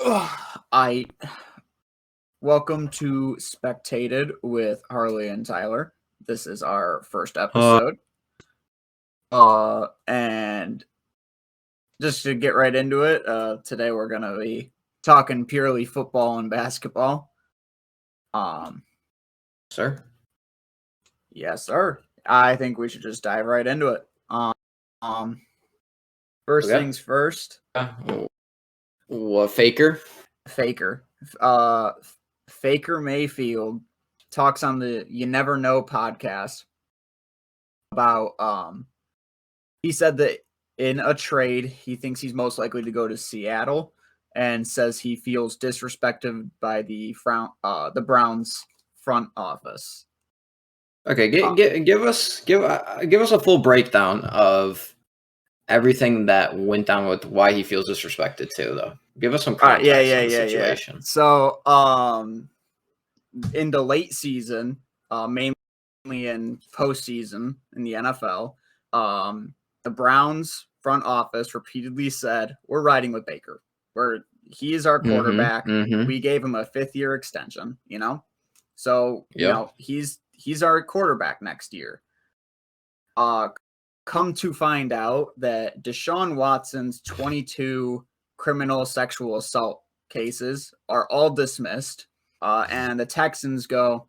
I welcome to Spectated with Harley and Tyler. This is our first episode. And just to get right into it, today we're gonna be talking purely football and basketball. Sir? Yes, sir. I think we should just dive right into it. First things first. What, Faker? Faker Mayfield talks on the You Never Know podcast about he said that in a trade he thinks he's most likely to go to Seattle, and says he feels disrespected by the Browns front office. Okay, give us a full breakdown of everything that went down with why he feels disrespected too, though. Give us some context on the situation. Yeah. So, in the late season, mainly in postseason in the NFL, the Browns front office repeatedly said, "We're riding with Baker. He is our quarterback. We gave him a 5th-year extension. So he's our quarterback next year." Come to find out that Deshaun Watson's 22 criminal sexual assault cases are all dismissed, and the Texans go,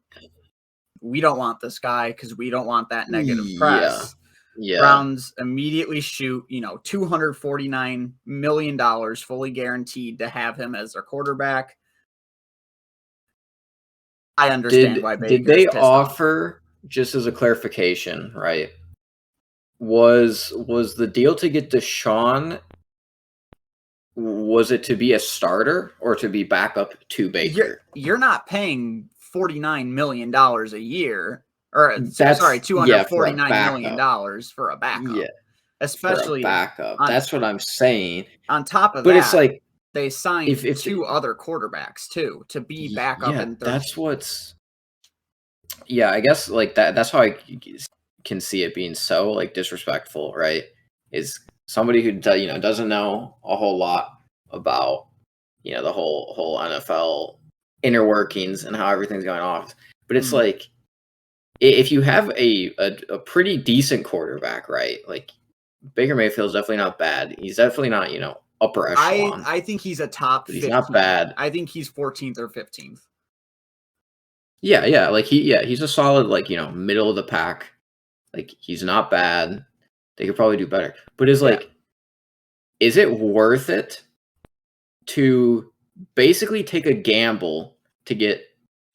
"We don't want this guy because we don't want that negative press." Yeah. Browns immediately shoot, $249 million fully guaranteed to have him as their quarterback. I understand why Baker. Did they offer, just as a clarification, right? Was the deal to get Deshaun, was it to be a starter or to be backup to Baker? You're not paying $49 million a year, or $249 million for a backup. Yeah, especially for a backup. That's what I'm saying. On top of that, it's like they signed two other quarterbacks too to be backup. Yeah, that's what's. Yeah, I guess that's how I can see it being so disrespectful, right? Is somebody who doesn't know a whole lot about the whole NFL inner workings and how everything's going off, but it's if you have a pretty decent quarterback, right? Like Baker Mayfield's definitely not bad. He's definitely not upper echelon. I think he's a top 15. He's not bad. I think he's 14th or 15th. Yeah, he's a solid middle of the pack. He's not bad. They could probably do better. But is it worth it to basically take a gamble to get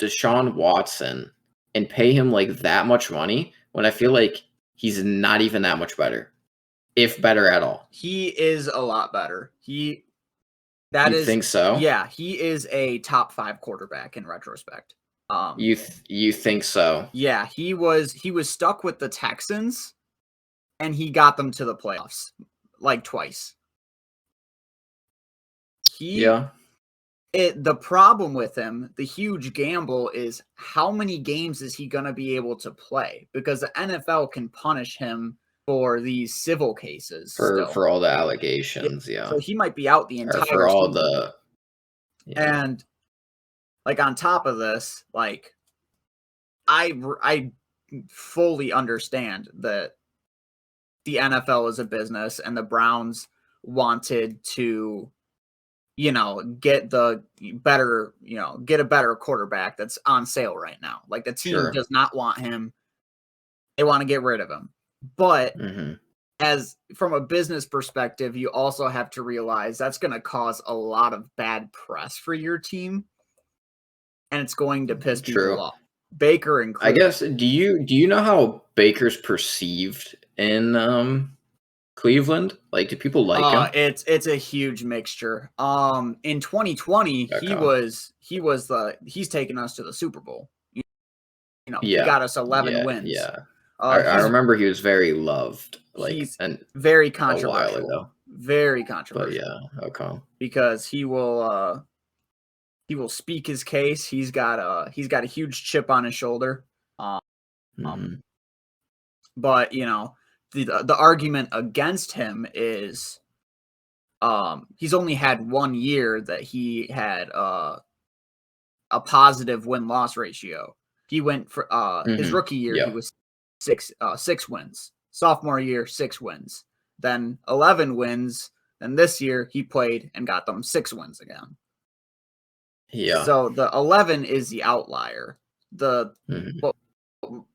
Deshaun Watson and pay him that much money when I feel like he's not even that much better, if better at all? He is a lot better. You think so? Yeah, he is a top 5 quarterback in retrospect. You think so? Yeah, he was stuck with the Texans, and he got them to the playoffs twice. The problem with him, the huge gamble, is how many games is he going to be able to play? Because the NFL can punish him for these civil cases. For all the allegations, yeah. So he might be out the entire for all season. And on top of this, I fully understand that the NFL is a business, and the Browns wanted to get a better quarterback that's on sale right now. The team does not want him. They want to get rid of him. But as from a business perspective, you also have to realize that's going to cause a lot of bad press for your team, and it's going to piss people off. Baker included. I guess, do you know how Baker's perceived in Cleveland? Do people like him? It's a huge mixture. In 2020, he's taken us to the Super Bowl. He got us 11 wins. Yeah. I remember he was very loved. And very controversial. A while ago. Very controversial. But okay. Because he will speak his case. He's got a huge chip on his shoulder. But the argument against him is he's only had 1 year that he had a positive win-loss ratio. He went for his rookie year, he was 6 wins. Sophomore year, 6 wins. Then 11 wins. And this year he played and got them 6 wins again. Yeah. So the 11 is the outlier.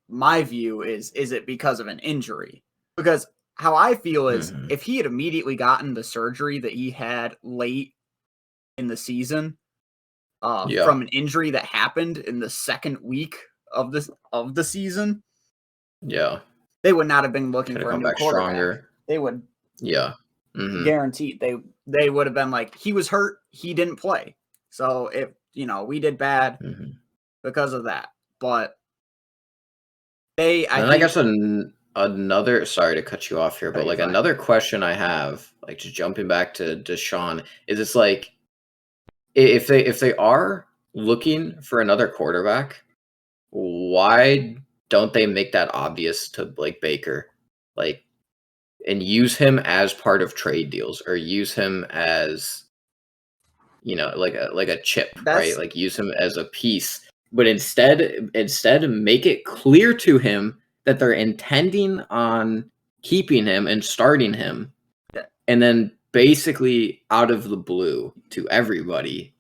My view is it because of an injury? Because how I feel is if he had immediately gotten the surgery that he had late in the season from an injury that happened in the second week of the season, they would not have been looking for a new quarterback. Stronger. They would guaranteed they would have been like, he was hurt, he didn't play. So if we did bad because of that. But I guess another, sorry to cut you off here, but like another question I have, like just jumping back to Deshaun, is it's like if they are looking for another quarterback, why don't they make that obvious to like Baker, like, and use him as part of trade deals, or use him as like a chip, right? Like use him as a piece. But instead make it clear to him that they're intending on keeping him and starting him. And then basically out of the blue to everybody,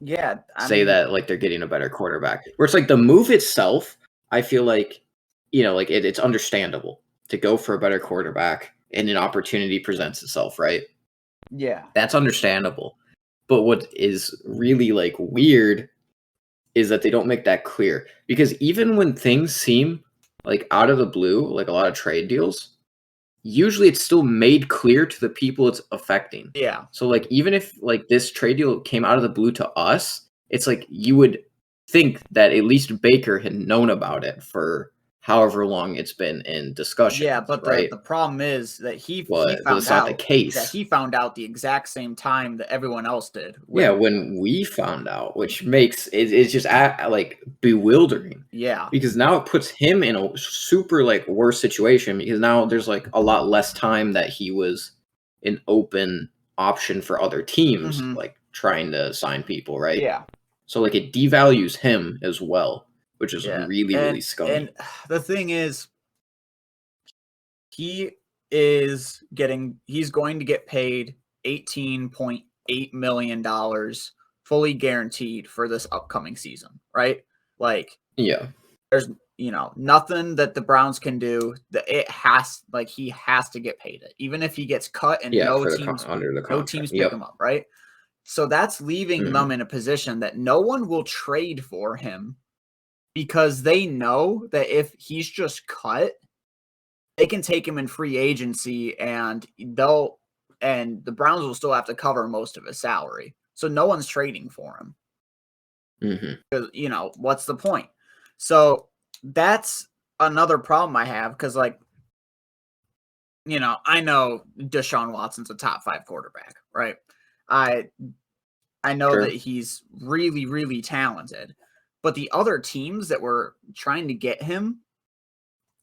say that like they're getting a better quarterback. Where it's like the move itself, I feel like, like it's understandable to go for a better quarterback and an opportunity presents itself, right? Yeah. That's understandable. But what is really like weird is that they don't make that clear, because even when things seem like out of the blue, like a lot of trade deals, usually it's still made clear to the people it's affecting. Yeah. So like even if like this trade deal came out of the blue to us, it's like you would think that at least Baker had known about it for however long it's been in discussion. Yeah, but right? the problem is that he But found it's out not the case. that he found out the exact same time that everyone else did. When we found out, which makes it's just like bewildering. Yeah, because now it puts him in a super like worse situation, because now there's like a lot less time that he was an open option for other teams, like trying to sign people, right? Yeah. So like it devalues him as well, which is really scummy. And the thing is, he's going to get paid $18.8 million fully guaranteed for this upcoming season, right? Like, there's nothing that the Browns can do. That he has to get paid it, even if he gets cut and no teams pick him up, right? So that's leaving them in a position that no one will trade for him, because they know that if he's just cut, they can take him in free agency and the Browns will still have to cover most of his salary. So no one's trading for him. Because, what's the point? So that's another problem I have, because I know Deshaun Watson's a top 5 quarterback, right? I know that he's really, really talented, but the other teams that were trying to get him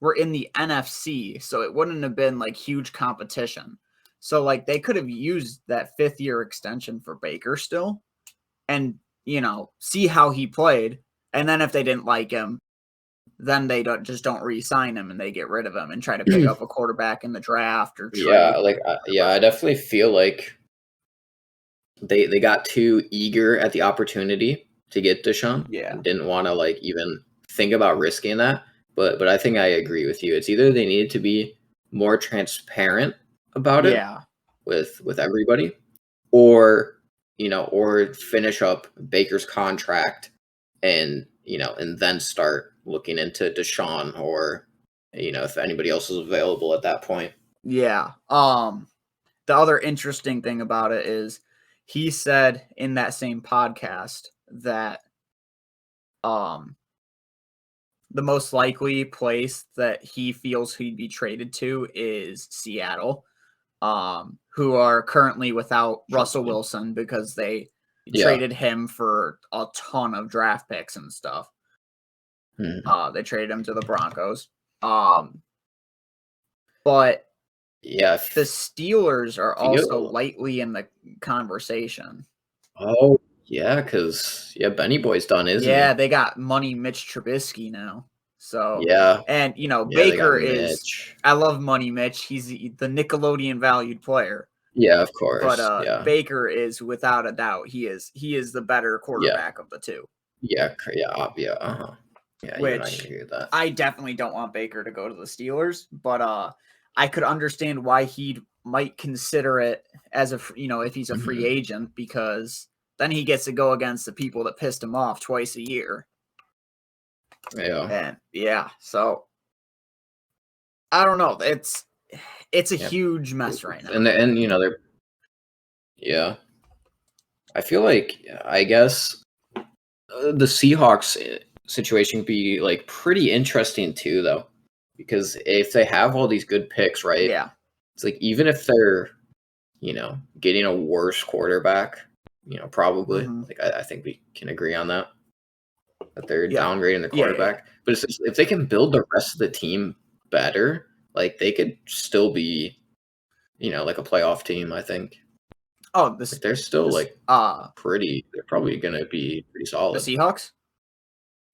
were in the NFC, so it wouldn't have been like huge competition. So like they could have used that 5th-year extension for Baker still, and see how he played, and then if they didn't like him, then they don't re-sign him and they get rid of him and try to pick up a quarterback in the draft or trade. I definitely feel like they got too eager at the opportunity to get Deshaun. And didn't want to like even think about risking that. But I think I agree with you. It's either they needed to be more transparent about it with everybody, or or finish up Baker's contract and and then start looking into Deshaun, or if anybody else is available at that point. Yeah. The other interesting thing about it is he said in that same podcast that the most likely place that he feels he'd be traded to is Seattle, who are currently without Russell Wilson because they traded him for a ton of draft picks and stuff. They traded him to the Broncos. But Yeah. The Steelers are If you also go, lightly in the conversation. oh yeah, because Benny Boy's done, isn't Yeah, he? they got money Mitch Trubisky now. So, Yeah, and yeah, they got Baker is, Mitch. I love Money Mitch. He's the Nickelodeon valued player. Yeah, of But course. Yeah, Baker is without a doubt he is the better yeah, quarterback of the two. yeah, yeah. Yeah, you and I can Which agree with that. I definitely don't want Baker to go to the Steelers, but I could understand why he might consider it as if he's a free agent, because then he gets to go against the people that pissed him off twice a year. Yeah, And so I don't know. It's a huge mess right now. and they're yeah. I feel like I guess the Seahawks situation could be like pretty interesting too, though, because if they have all these good picks, right? Yeah. It's like even if they're getting a worse quarterback, probably like I think we can agree on that they're downgrading the quarterback. Yeah. But it's just, if they can build the rest of the team better, like they could still be, like a playoff team. I think. Oh, Like they're still like pretty. They're probably gonna be pretty the solid. Seahawks?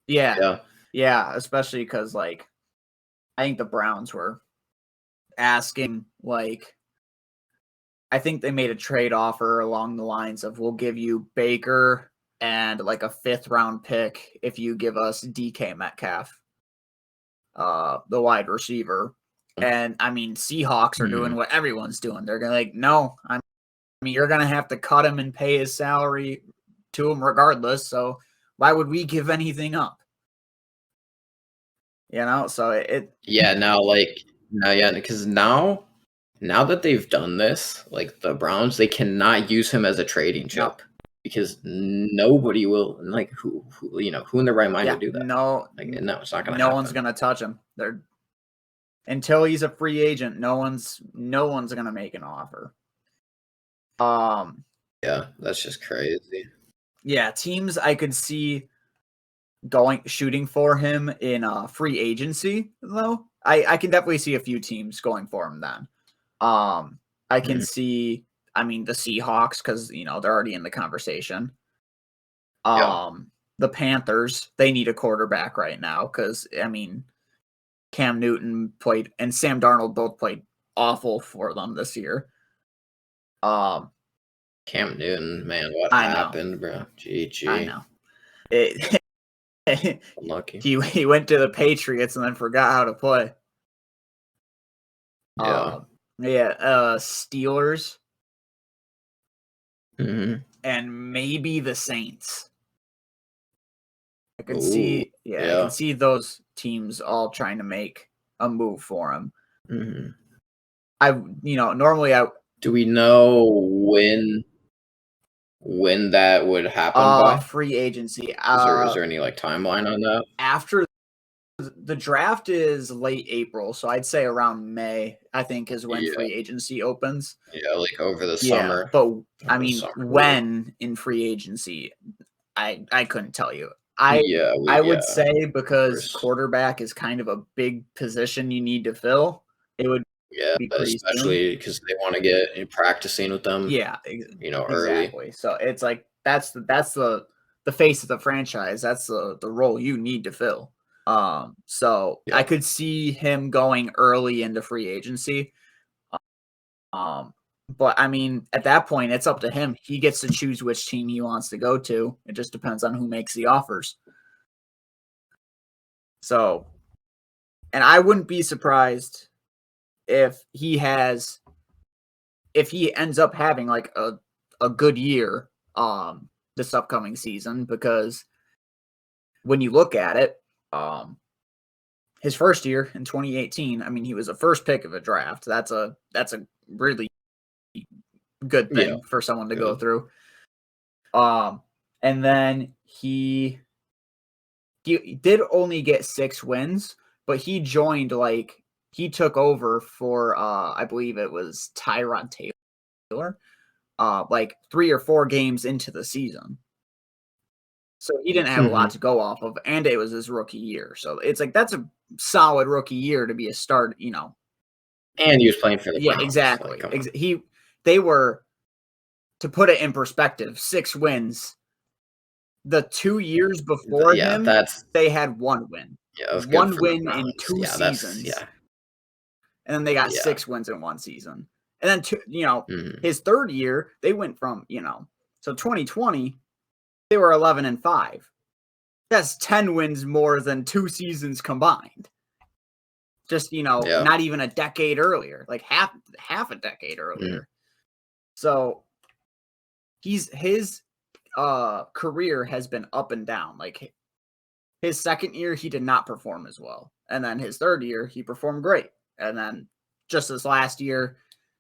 Yeah. Yeah. Yeah, especially because I think the Browns were asking, I think they made a trade offer along the lines of, we'll give you Baker and like a 5th round pick if you give us DK Metcalf, the wide receiver. And I mean, Seahawks are doing what everyone's doing. They're gonna no, I mean, you're gonna have to cut him and pay his salary to him regardless. So why would we give anything up? So because now that they've done this, like the Browns, they cannot use him as a trading chip because nobody will, like who in their right mind would do that? No, no, it's not gonna. No one's gonna touch him. Until he's a free agent, no one's gonna make an offer. Yeah, that's just crazy. Yeah, teams I could see shooting for him in free agency, though. I can definitely see a few teams going for him then. I can see, I mean, the Seahawks, because they're already in the conversation. The Panthers, they need a quarterback right now because I mean, Cam Newton played and Sam Darnold both played awful for them this year. Cam Newton, man, what happened, bro? GG. I know. Unlucky. He went to the Patriots and then forgot how to play. Yeah. Steelers. And maybe the Saints. I can I can see those teams all trying to make a move for him. Normally do we know when that would happen by? Free agency. Is there any timeline on that? After the draft is late April, so I'd say around May, I think, is when free agency opens. Yeah, like over the summer. But I mean, when in free agency, I couldn't tell you. I would say because quarterback is kind of a big position you need to fill. It would be pretty especially because they want to get practicing with them. Yeah, early. Exactly. So it's that's the face of the franchise. That's the role you need to fill. So I could see him going early into free agency. But I mean, at that point, it's up to him. He gets to choose which team he wants to go to. It just depends on who makes the offers. So, and I wouldn't be surprised if he ends up having a good year this upcoming season, because when you look at it, his first year in 2018, I mean, he was a first pick of a draft. That's a really good thing for someone to go through. And then he did only get 6 wins, but he joined he took over for I believe it was Tyrod Taylor 3 or 4 games into the season. So he didn't have a lot to go off of, and it was his rookie year. So it's that's a solid rookie year to be a start, And he was playing for the Yeah, Browns. exactly. Like, come on. They were, to put it in perspective, 6 wins. The 2 years before Yeah, him, that's they had 1 win. yeah, that's good 1 for the win in Browns. 2 Yeah, that's seasons. yeah. And then they got Yeah. 6 wins in 1 season. And then Mhm. his 3rd year, they went from, so 2020, they were 11-5. That's 10 wins more than 2 seasons combined. Just, Yeah. not even a decade earlier, like half a decade earlier. So his career has been up and down. Like his 2nd year, he did not perform as well. And then his 3rd year, he performed great. And then just this last year,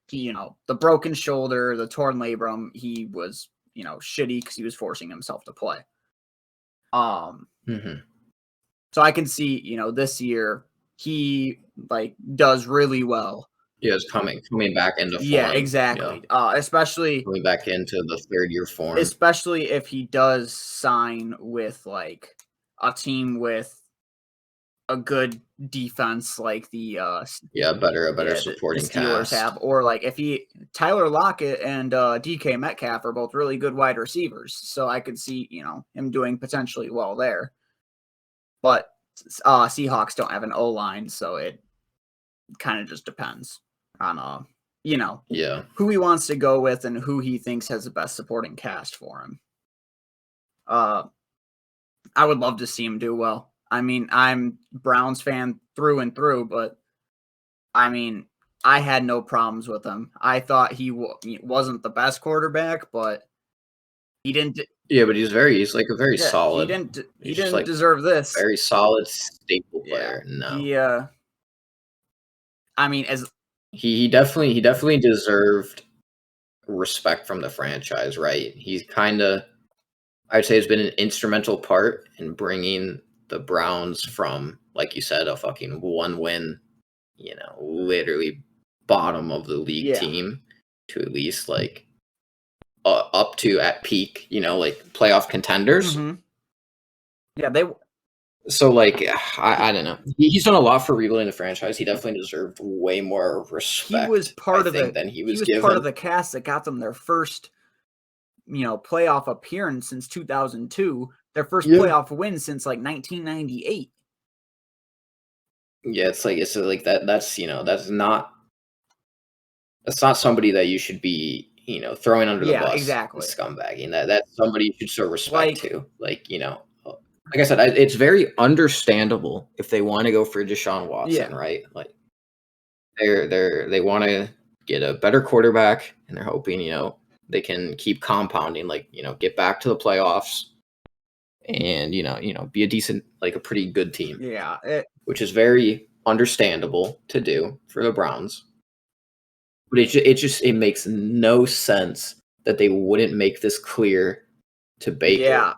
he, the broken shoulder, the torn labrum, he was, shitty because he was forcing himself to play. Mhm. So I can see, this year he does really well. Yeah, it's coming back into form. Yeah, exactly. Especially coming back into the 3rd year form. especially if he does sign with like a team with a good defense, like the a better the supporting Steelers cast. have, or like if Tyler Lockett and DK Metcalf are both really good wide receivers, so I could see him doing potentially well there. But Seahawks don't have an O-line, so it kind of just depends on Yeah. who he wants to go with and who he thinks has the best supporting cast for him. I would love to see him do well. I mean, I'm Browns fan through and through, but I mean, I had no problems with him. I thought he wasn't the best quarterback, but he didn't. Yeah, but he's like a very solid. He didn't deserve this. Very solid staple Yeah. player. No. He I mean, as he definitely deserved respect from the franchise, right? He's kind of, I'd say, has been an instrumental part in bringing the Browns from, like you said, a fucking 1 win, literally bottom of the league team to at least like up to at peak, like playoff contenders. Mhm. Yeah, they. So like I don't know. He's done a lot for rebuilding the franchise. He definitely deserved way more respect. He was part of than he was given. part of the cast that got them their first, playoff appearance since 2002. Their first playoff win since like 1998. Yeah, it's like that. That's that's not somebody that you should be throwing under the bus. Exactly. Scumbagging. That's somebody you should show respect to. Like I said, it's very understandable if they want to go for Deshaun Watson, right? Like they want to get a better quarterback, and they're hoping they can keep compounding, like get back to the playoffs, and be a decent, like a pretty good team. Yeah, which is very understandable to do for the Browns. But it makes no sense that they wouldn't make this clear to Baker. Yeah,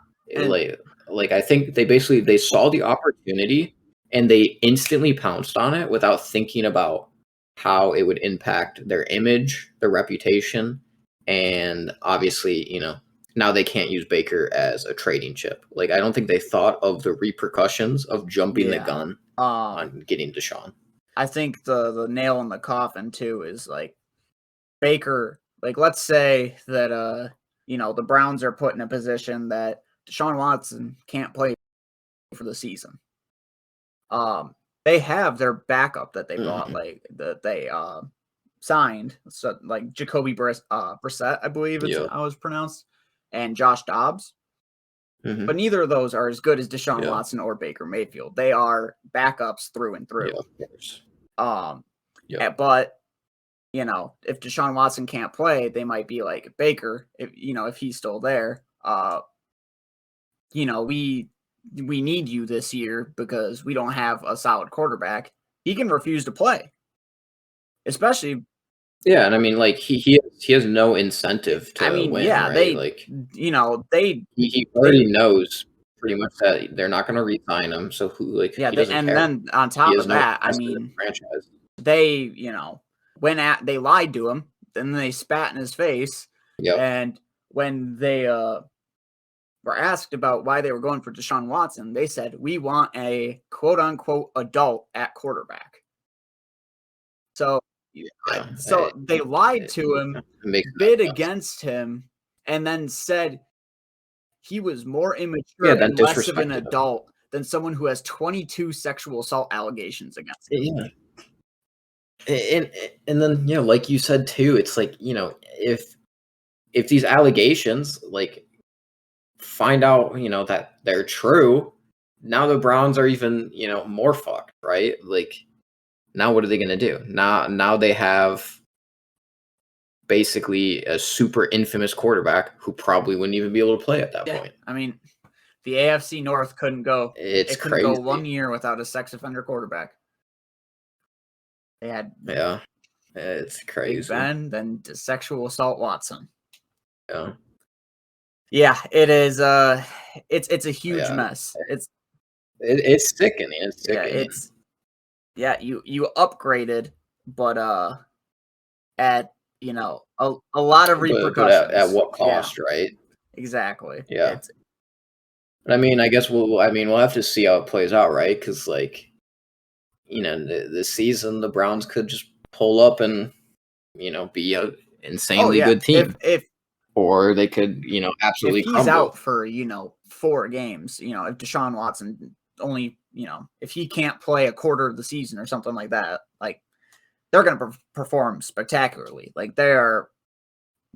like I think they saw the opportunity and they instantly pounced on it without thinking about how it would impact their image, their reputation, and obviously, now they can't use Baker as a trading chip. Like I don't think they thought of the repercussions of jumping the gun on getting Deshaun. I think the nail in the coffin too is like Baker. Like let's say that the Browns are put in a position that Deshaun Watson can't play for the season. They have their backup that they brought, like that they signed, so like Jacoby Brissett, I believe it's how it's pronounced, and Josh Dobbs. But neither of those are as good as Deshaun Watson or Baker Mayfield. They are backups through and through. Yeah, of course. But if Deshaun Watson can't play, they might be like Baker, if he's still there. We need you this year because we don't have a solid quarterback. He can refuse to play, especially. Yeah, and I mean, like he has no incentive to win. Yeah, right? he already knows pretty much that they're not going to re-sign him. So he doesn't care. Then on top of that, I mean, franchise. They they lied to him, then they spat in his face, and when they were asked about why they were going for Deshaun Watson, they said, "We want a quote unquote adult at quarterback." So So they lied to him, bid against him, and then said he was more immature and less of an adult than someone who has 22 sexual assault allegations against him. Yeah. And then, like you said too, it's like, if these allegations, like, find out, that they're true, now the Browns are even, more fucked, right? Like, now what are they going to do? Now they have basically a super infamous quarterback who probably wouldn't even be able to play at that point. I mean, the AFC North couldn't go. It couldn't crazy. Go 1 year without a sex offender quarterback. They had it's crazy. Big Ben, then sexual assault Watson. Yeah, it is. It's a huge mess. It's sickening. It's sickening. You upgraded, but at a lot of repercussions. But at what cost, right? Exactly. Yeah. I mean, I guess we'll have to see how it plays out, right? Because, like, this season the Browns could just pull up and be a insanely good team. Or they could, absolutely crumble. If he's out for 4 games, if Deshaun Watson only, if he can't play a quarter of the season or something like that, like, they're going to perform spectacularly. Like, they are,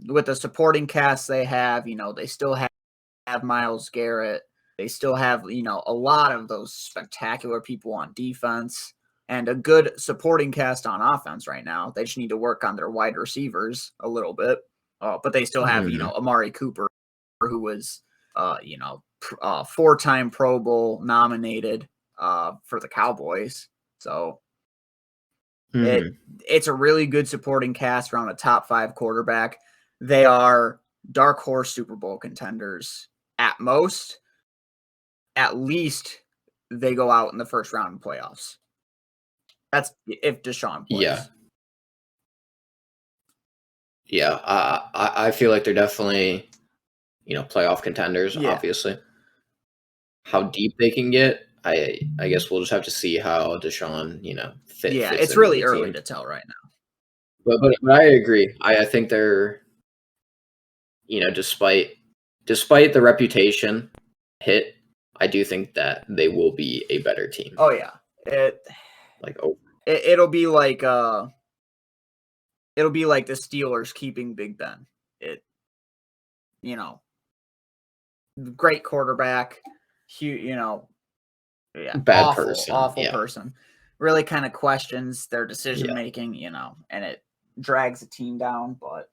with the supporting cast they have, they still have Myles Garrett. They still have, a lot of those spectacular people on defense and a good supporting cast on offense right now. They just need to work on their wide receivers a little bit. But they still have, Amari Cooper, who was, 4-time Pro Bowl nominated for the Cowboys. So it's a really good supporting cast around a top 5 quarterback. They are dark horse Super Bowl contenders at most. At least they go out in the first round in playoffs. That's if Deshaun plays. Yeah, I feel like they're definitely, playoff contenders, obviously. How deep they can get, I guess we'll just have to see how Deshaun, fits. Yeah, it's really early to tell right now. But I agree. I think they're, despite the reputation hit, I do think that they will be a better team. Oh yeah, it'll be like the Steelers keeping Big Ben. Great quarterback, bad awful, person, awful person. Really kind of questions their decision making, and it drags the team down. But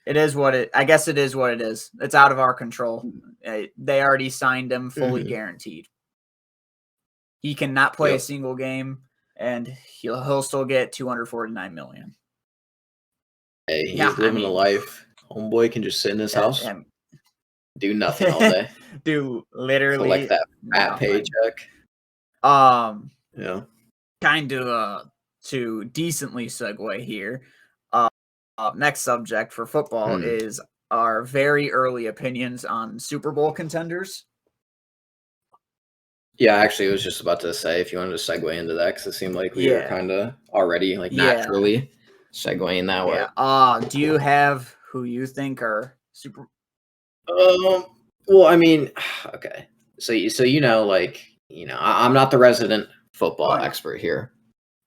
it is what it. I guess it is what it is. It's out of our control. They already signed him fully guaranteed. He cannot play a single game, and he'll still get $249 million. Hey, he's living a life. Homeboy can just sit in his house, do nothing all day, do literally collect that fat paycheck. Kind of to decently segue here. Next subject for football is our very early opinions on Super Bowl contenders. Yeah, actually, I was just about to say if you wanted to segue into that, because it seemed like we were kind of already naturally segueing that way. Do you have who you think are super? Well, I mean, okay. So I'm not the resident football expert here,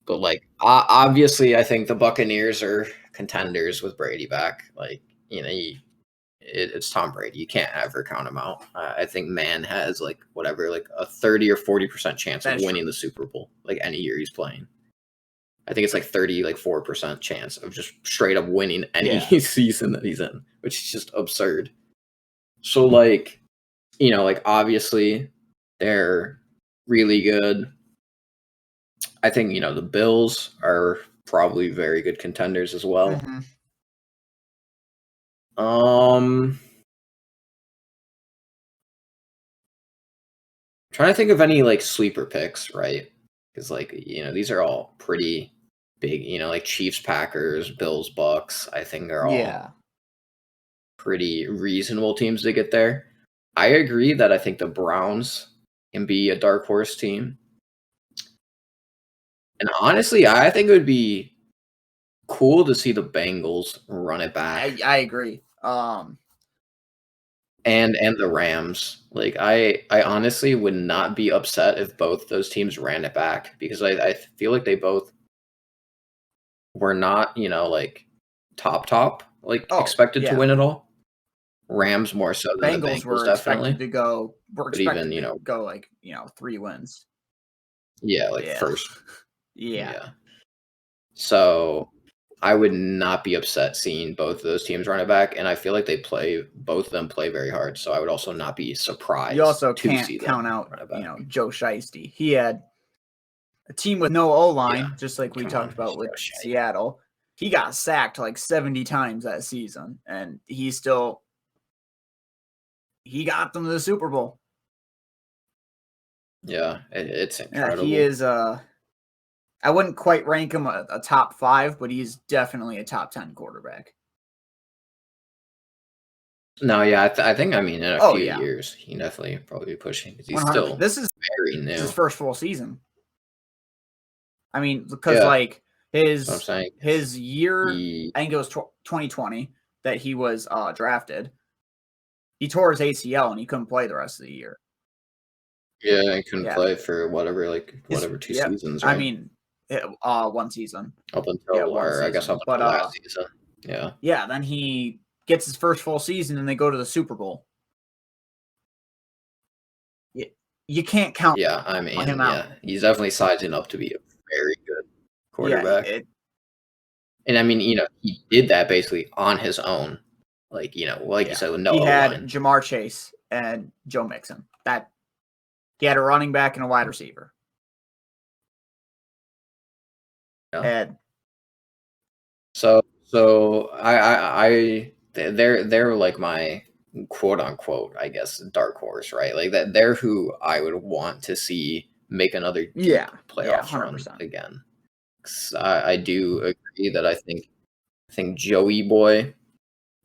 but obviously, I think the Buccaneers are contenders with Brady back. It's Tom Brady. You can't ever count him out. I think man has a 30 or 40% chance of winning the Super Bowl any year he's playing. I think it's 34% chance of just straight up winning any season that he's in, which is just absurd. So obviously they're really good. I think, the Bills are probably very good contenders as well. Mm-hmm. Trying to think of any sleeper picks, right? Because these are all pretty big, Chiefs, Packers, Bills, Bucks. I think they're all pretty reasonable teams to get there. I agree that I think the Browns can be a dark horse team. And honestly, I think it would be cool to see the Bengals run it back. I agree. And the Rams. Like I honestly would not be upset if both those teams ran it back because I feel like they both were not, like top like expected to win it all. Rams more so than the Bengals Bengals, were definitely. expected to go. But even, Go like 3 wins. Yeah, like Yeah. first. Yeah. So I would not be upset seeing both of those teams run it back, and I feel like both of them play very hard. So I would also not be surprised. You also to can't see them count out, run it back. Joe Shiesty. He had a team with no O-line, just like we Come talked on, about with Joe Shiesty. Seattle. He got sacked like 70 times that season, and he got them to the Super Bowl. Yeah, it's incredible. He is I wouldn't quite rank him a top 5, but he's definitely a top 10 quarterback. No, yeah, I think in a few years he definitely probably be pushing because he's 100. still This is very new. His first full season. I mean, because like his year, I think it was 2020 that he was drafted. He tore his ACL and he couldn't play the rest of the year. Yeah, he couldn't play for whatever 2 seasons. Right? I mean, 1 season up until, or I guess up until last season. Yeah. Yeah, then he gets his first full season and they go to the Super Bowl. You can't count. Yeah, I mean, him out. He's definitely sizing up to be a very good quarterback. And I mean, he did that basically on his own. Like, you said, with no he had O-line. Jamar Chase and Joe Mixon. That he had a running back and a wide receiver. Yeah. And so they're like my quote unquote, I guess, dark horse, right? Like that they're who I would want to see make another deep playoff run again. I do agree that I think Joey Boy,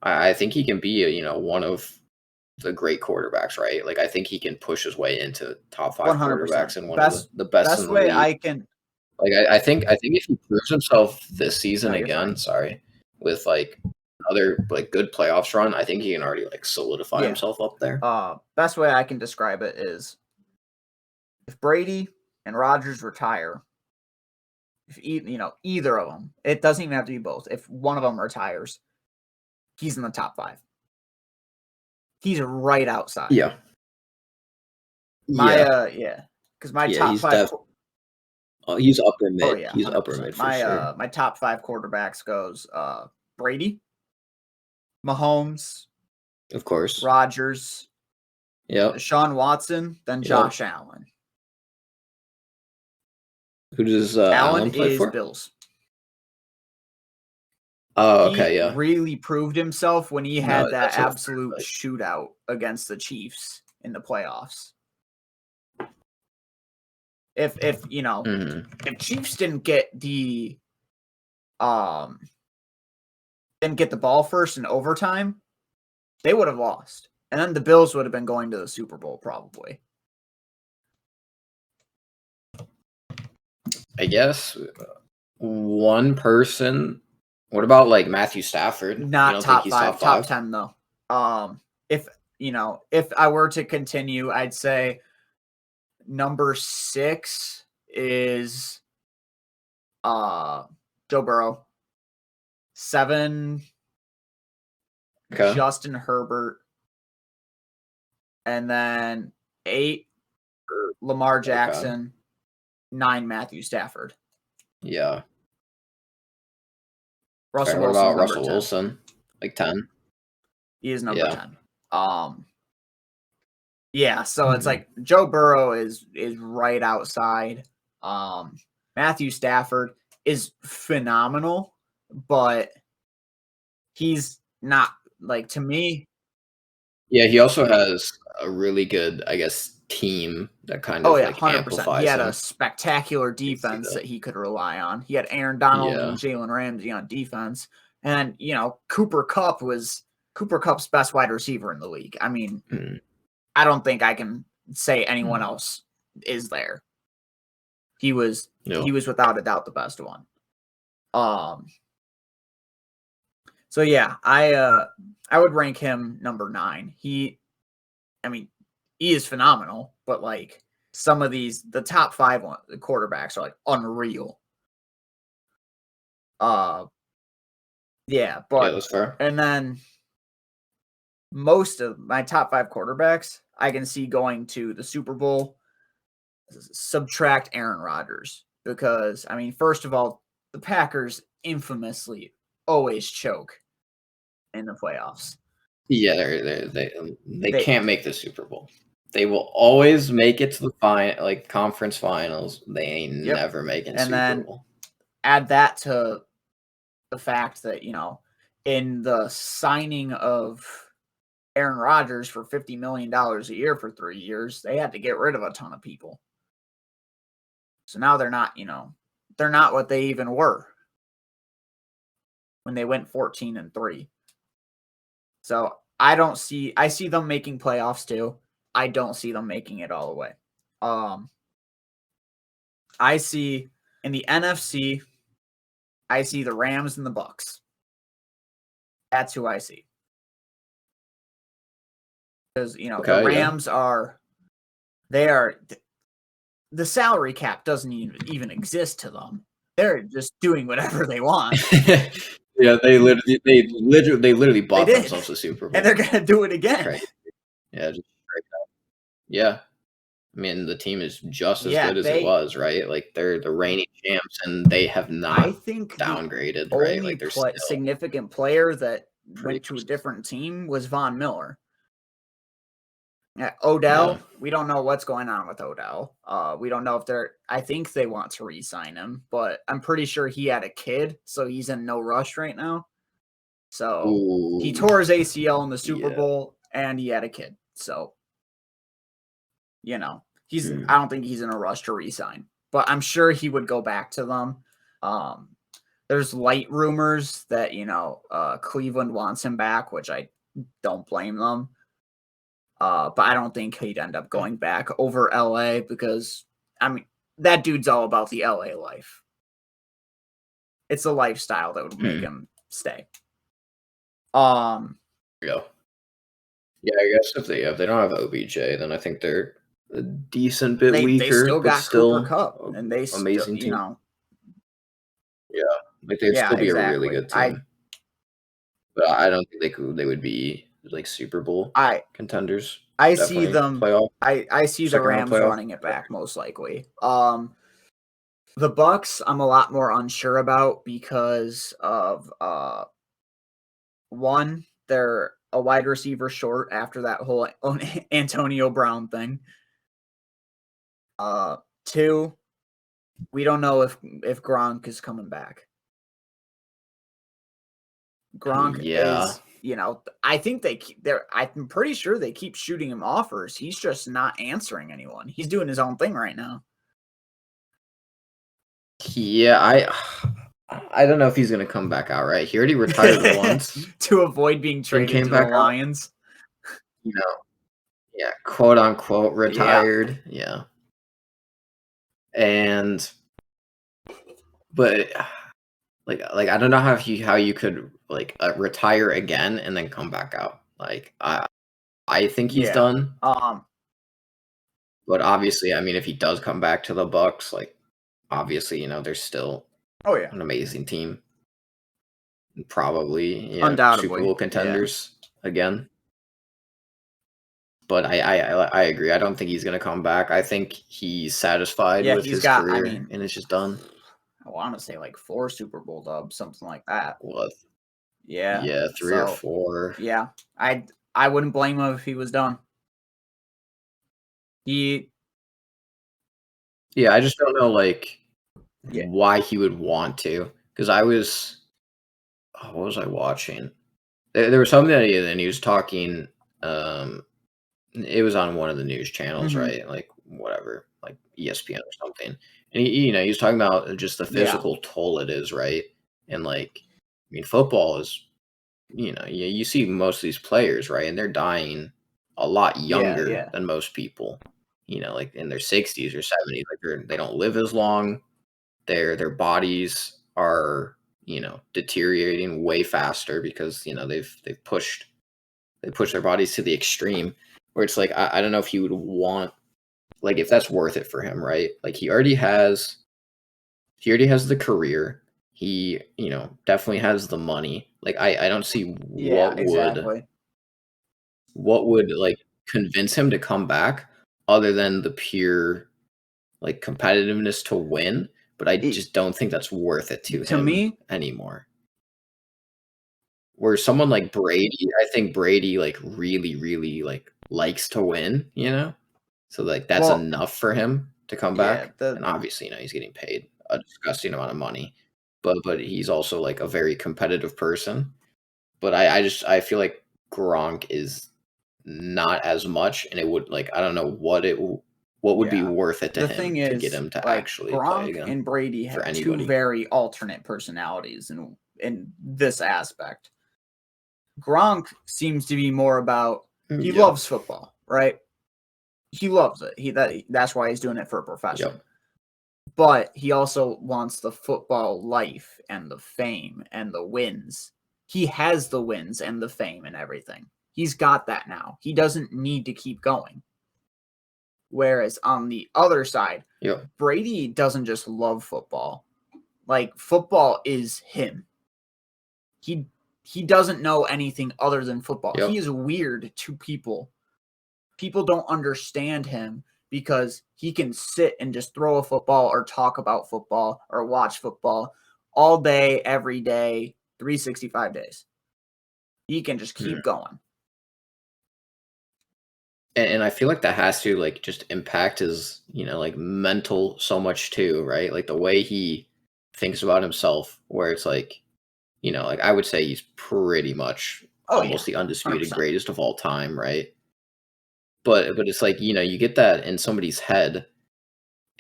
I think he can be one of the great quarterbacks, right? Like I think he can push his way into top 5 quarterbacks and one of the best in the league. I can. Like I think if he proves himself this season again, with like another like good playoffs run, I think he can already like solidify himself up there. Best way I can describe it is if Brady and Rodgers retire, if either of them, it doesn't even have to be both. If one of them retires, he's in the top 5. He's right outside. Yeah. Because my top 5. He's upper mid. Oh, yeah, he's upper mid for sure. My top 5 quarterbacks goes Brady, Mahomes, of course, Rodgers, Deshaun Watson, then Josh Allen. Who does Allen play for? Bills. Oh, okay, he really proved himself when he had that absolute shootout against the Chiefs in the playoffs. If Chiefs didn't get the ball first in overtime, they would have lost. And then the Bills would have been going to the Super Bowl probably. I guess one person. What about like Matthew Stafford? Not top 5, top 10 though. If I were to continue, I'd say number 6 is Joe Burrow. 7 Justin Herbert. And then 8 Lamar Jackson. 9 Matthew Stafford. Yeah. Russell Wilson. What about Russell 10. Wilson? Like 10? He is number 10. So it's like Joe Burrow is right outside. Matthew Stafford is phenomenal, but he's not, like, to me. Yeah, he also has a really good, I guess, team that kind of like 100%. Amplifies He had him. A spectacular defense that he could rely on. He had Aaron Donald and Jalen Ramsey on defense. And, Cooper Kupp's best wide receiver in the league. I mean, I don't think I can say anyone else is there. he was without a doubt the best one. So yeah, I would rank him number 9. He is phenomenal, but like some of the top 5 quarterbacks are like unreal. Yeah, but that's fair. And then most of my top 5 quarterbacks I can see going to the Super Bowl. Subtract Aaron Rodgers, because first of all, the Packers infamously always choke in the playoffs. Yeah, they can't make the Super Bowl. They will always make it to the conference finals. They ain't never making Super Bowl. Add that to the fact that, in the signing of Aaron Rodgers for $50 million a year for 3 years, they had to get rid of a ton of people. So now they're not what they even were when they went 14-3. So I see them making playoffs too. I don't see them making it all the way. I see in the NFC, I see the Rams and the Bucks. That's who I see. Because, the Rams the salary cap doesn't even exist to them. They're just doing whatever they want. Yeah, they literally bought themselves a Super Bowl, and they're gonna do it again. Right. Yeah, just straight up. Yeah, the team is just as good as it was, right? Like they're the reigning champs, and they have not downgraded, right? Like they're still significant player that went to a different team was Von Miller. Odell, we don't know what's going on with Odell. We don't know if I think they want to re-sign him, but I'm pretty sure he had a kid, so he's in no rush right now. So he tore his ACL in the Super Bowl, and he had a kid. So, I don't think he's in a rush to re-sign, but I'm sure he would go back to them. There's light rumors that, Cleveland wants him back, which I don't blame them. But I don't think he'd end up going back over LA because, that dude's all about the LA life. It's a lifestyle that would make him stay. Yeah, I guess if they don't have OBJ, then I think they're a decent bit weaker. They still got Cooper Kupp, and they amazing still, team. Yeah, they'd still be a really good team. But I don't think they would be like Super Bowl contenders. I see them. I see the Rams running it back most likely. The Bucks, I'm a lot more unsure about because of one, they're a wide receiver short after that whole Antonio Brown thing. 2, we don't know if Gronk is coming back. Gronk is, I think I'm pretty sure they keep shooting him offers. He's just not answering anyone. He's doing his own thing right now. Yeah, I don't know if he's going to come back out, right? He already retired once. To avoid being traded to the Lions. Yeah, quote unquote retired. Yeah. But I don't know how you could retire again and then come back out. Like I think he's done. But obviously, if he does come back to the Bucks, obviously, they're still an amazing team. Probably, undoubtedly Super Bowl contenders again. But I agree. I don't think he's going to come back. I think he's satisfied with his career, and it's just done. I want to say 4 Super Bowl dubs, something like that. What? Yeah. Yeah, 3 or 4. Yeah, I wouldn't blame him if he was done. Yeah, I just don't know why he would want to. Because what was I watching? There was something that he was talking. It was on one of the news channels, right? Whatever, ESPN or something. And he was talking about just the physical toll it is, right? And football is, you see most of these players, right? And they're dying a lot younger than most people. like in their 60s or 70s. Like they don't live as long. Their bodies are deteriorating way faster because they've pushed their bodies to the extreme. Where it's like I don't know if he would want, like, if that's worth it for him, right? Like he already has the career. He, definitely has the money. Like I don't see Yeah, exactly. what would like convince him to come back other than the pure like competitiveness to win, but I just don't think that's worth it to him me anymore. Where someone like Brady, I think Brady like really, really like likes to win, so like that's well, enough for him to come yeah, back. And obviously, he's getting paid a disgusting amount of money, but he's also like a very competitive person. But I feel like Gronk is not as much, and it would like I don't know what would be yeah. worth it to The him thing to get is, him to like, actually play Gronk again and Brady for have two anybody. very alternate personalities in this aspect. Gronk seems to be more about he Yeah. loves football, right? He loves it. That's why he's doing it for a profession. Yep. But he also wants the football life and the fame and the wins. He has the wins and the fame and everything. He's got that now. He doesn't need to keep going. Whereas on the other side, Yep. Brady doesn't just love football. Like, football is him. He doesn't know anything other than football. Yep. He is weird to people. People don't understand him because he can sit and just throw a football or talk about football or watch football all day, every day, 365 days. He can just keep going. And I feel like that has to like just impact his, like mental so much too, right? Like the way he thinks about himself, where it's like, like I would say he's pretty much almost the undisputed 100%. greatest of all time, right? But it's like, you get that in somebody's head,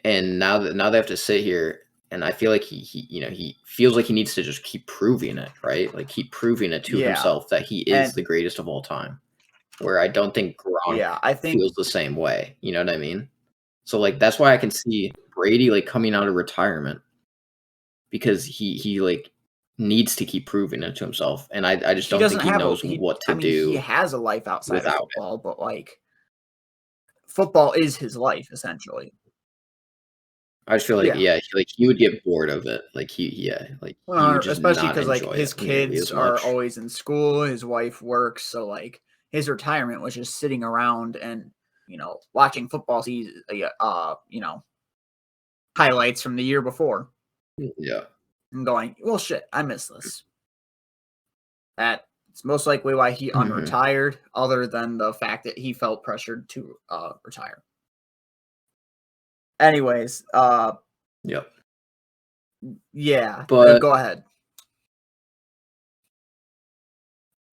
and now they have to sit here, and I feel like he feels like he needs to just keep proving it, right? Like keep proving it to himself that he is the greatest of all time. Where I don't think Gronk I think feels the same way. You know what I mean? So like that's why I can see Brady like coming out of retirement because he like needs to keep proving it to himself, and I just he don't doesn't think he have knows what to he do has a life outside of without it. football, but like football is his life essentially. I just feel like he would get bored of it. Like he would just Especially not because like enjoy his it nearly kids as are much. always in school, his wife works, so like his retirement was just sitting around and watching football season, highlights from the year before. Yeah. And going, well, shit, I miss this. That's most likely why he unretired, other than the fact that he felt pressured to retire. Anyways, Yep. yeah, But go ahead.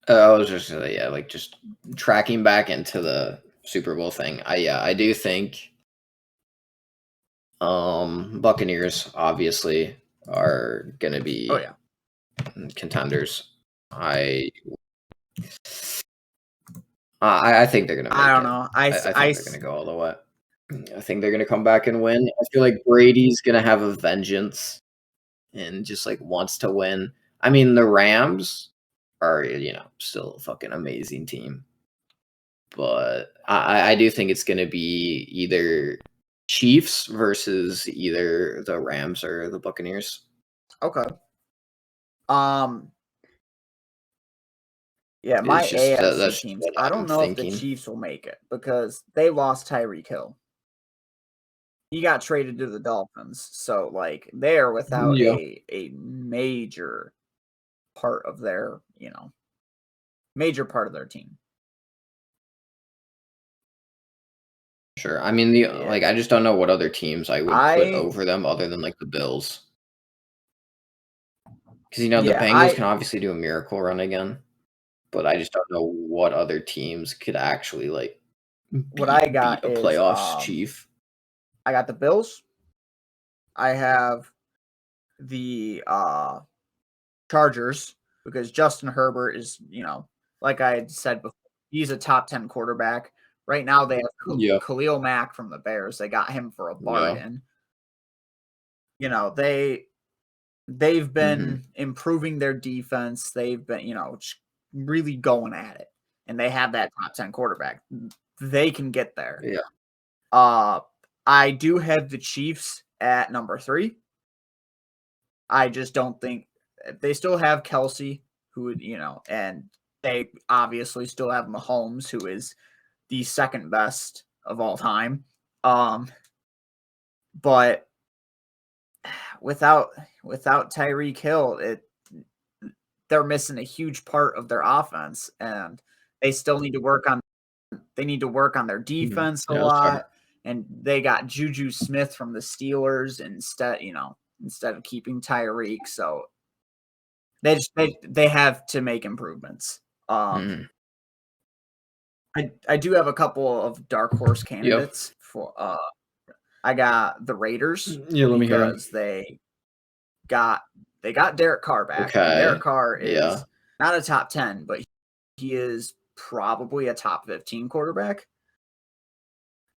I was just like just tracking back into the Super Bowl thing. I do think Buccaneers obviously are gonna be contenders. I think they're gonna make it. I don't know. I think they're gonna go all the way. I think they're gonna come back and win. I feel like Brady's gonna have a vengeance and just like wants to win. I mean, the Rams are still a fucking amazing team, but I do think it's gonna be either Chiefs versus either the Rams or the Buccaneers. Okay. Yeah, my It's just AFC that's teams. what I I'm don't know if the thinking. Chiefs will make it because they lost Tyreek Hill. He got traded to the Dolphins, so like they're without Yeah. a major part of their major part of their team. Sure. I mean, like I just don't know what other teams I would put over them other than like the Bills. Because the Bengals can obviously do a miracle run again, but I just don't know what other teams could actually like what I beat got a is playoffs chief. I got the Bills. I have the Chargers because Justin Herbert is, like I had said before, he's a top 10 quarterback. Right now they have Yeah. Khalil Mack from the Bears. They got him for a Yeah. bargain. You know, they've been improving their defense. They've been, you know, just really going at it. And they have that top 10 quarterback. They can get there. Yeah. I do have the Chiefs at number 3. I just don't think they still have Kelsey, who would, you know, and they obviously still have Mahomes, who is the second best of all time. But without Tyreek Hill, they're missing a huge part of their offense, and they still need to work on their defense a lot. And they got Juju Smith from the Steelers instead of keeping Tyreek. So they have to make improvements. I do have a couple of dark horse candidates for I got the Raiders because they got Derek Carr back. Okay. And Derek Carr is not a top 10, but he is probably a top 15 quarterback.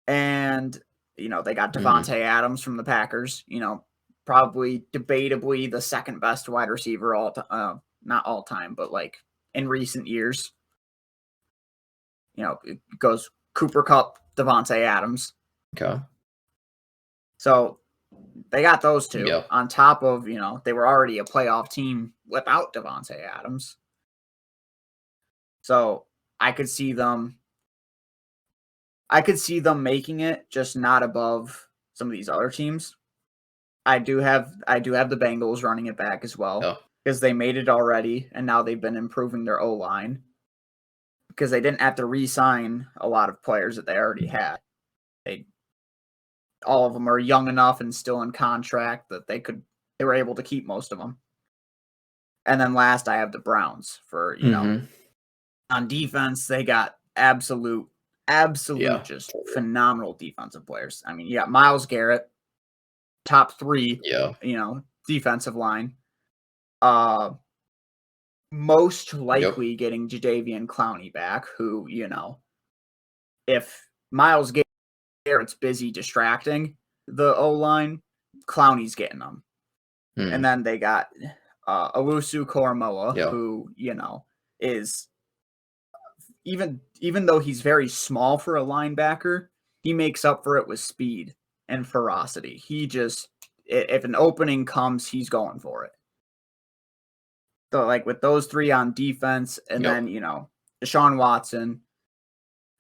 And, you know, they got Devontae Adams from the Packers, you know, probably debatably the second best wide receiver not all time, but like in recent years. You know, it goes Cooper Kupp, Devontae Adams. Okay. So they got those two Yeah. on top of, you know, they were already a playoff team without Devontae Adams. So I could see them making it, just not above some of these other teams. I do have the Bengals running it back as well because they made it already, and now they've been improving their O-line because they didn't have to re-sign a lot of players that they already had. All of them are young enough and still in contract that they were able to keep most of them. And then last, I have the Browns for, you know, on defense, they got absolute just phenomenal defensive players. I mean, you got Myles Garrett, top 3, you know, defensive line. Most likely getting Jadeveon Clowney back, who, you know, if Myles Garrett's busy distracting the O-line, Clowney's getting them. And then they got Owusu Koromoa, who, you know, is even though he's very small for a linebacker, he makes up for it with speed and ferocity. He just, if an opening comes, he's going for it. So, like, with those 3 on defense, and then, you know, Deshaun Watson,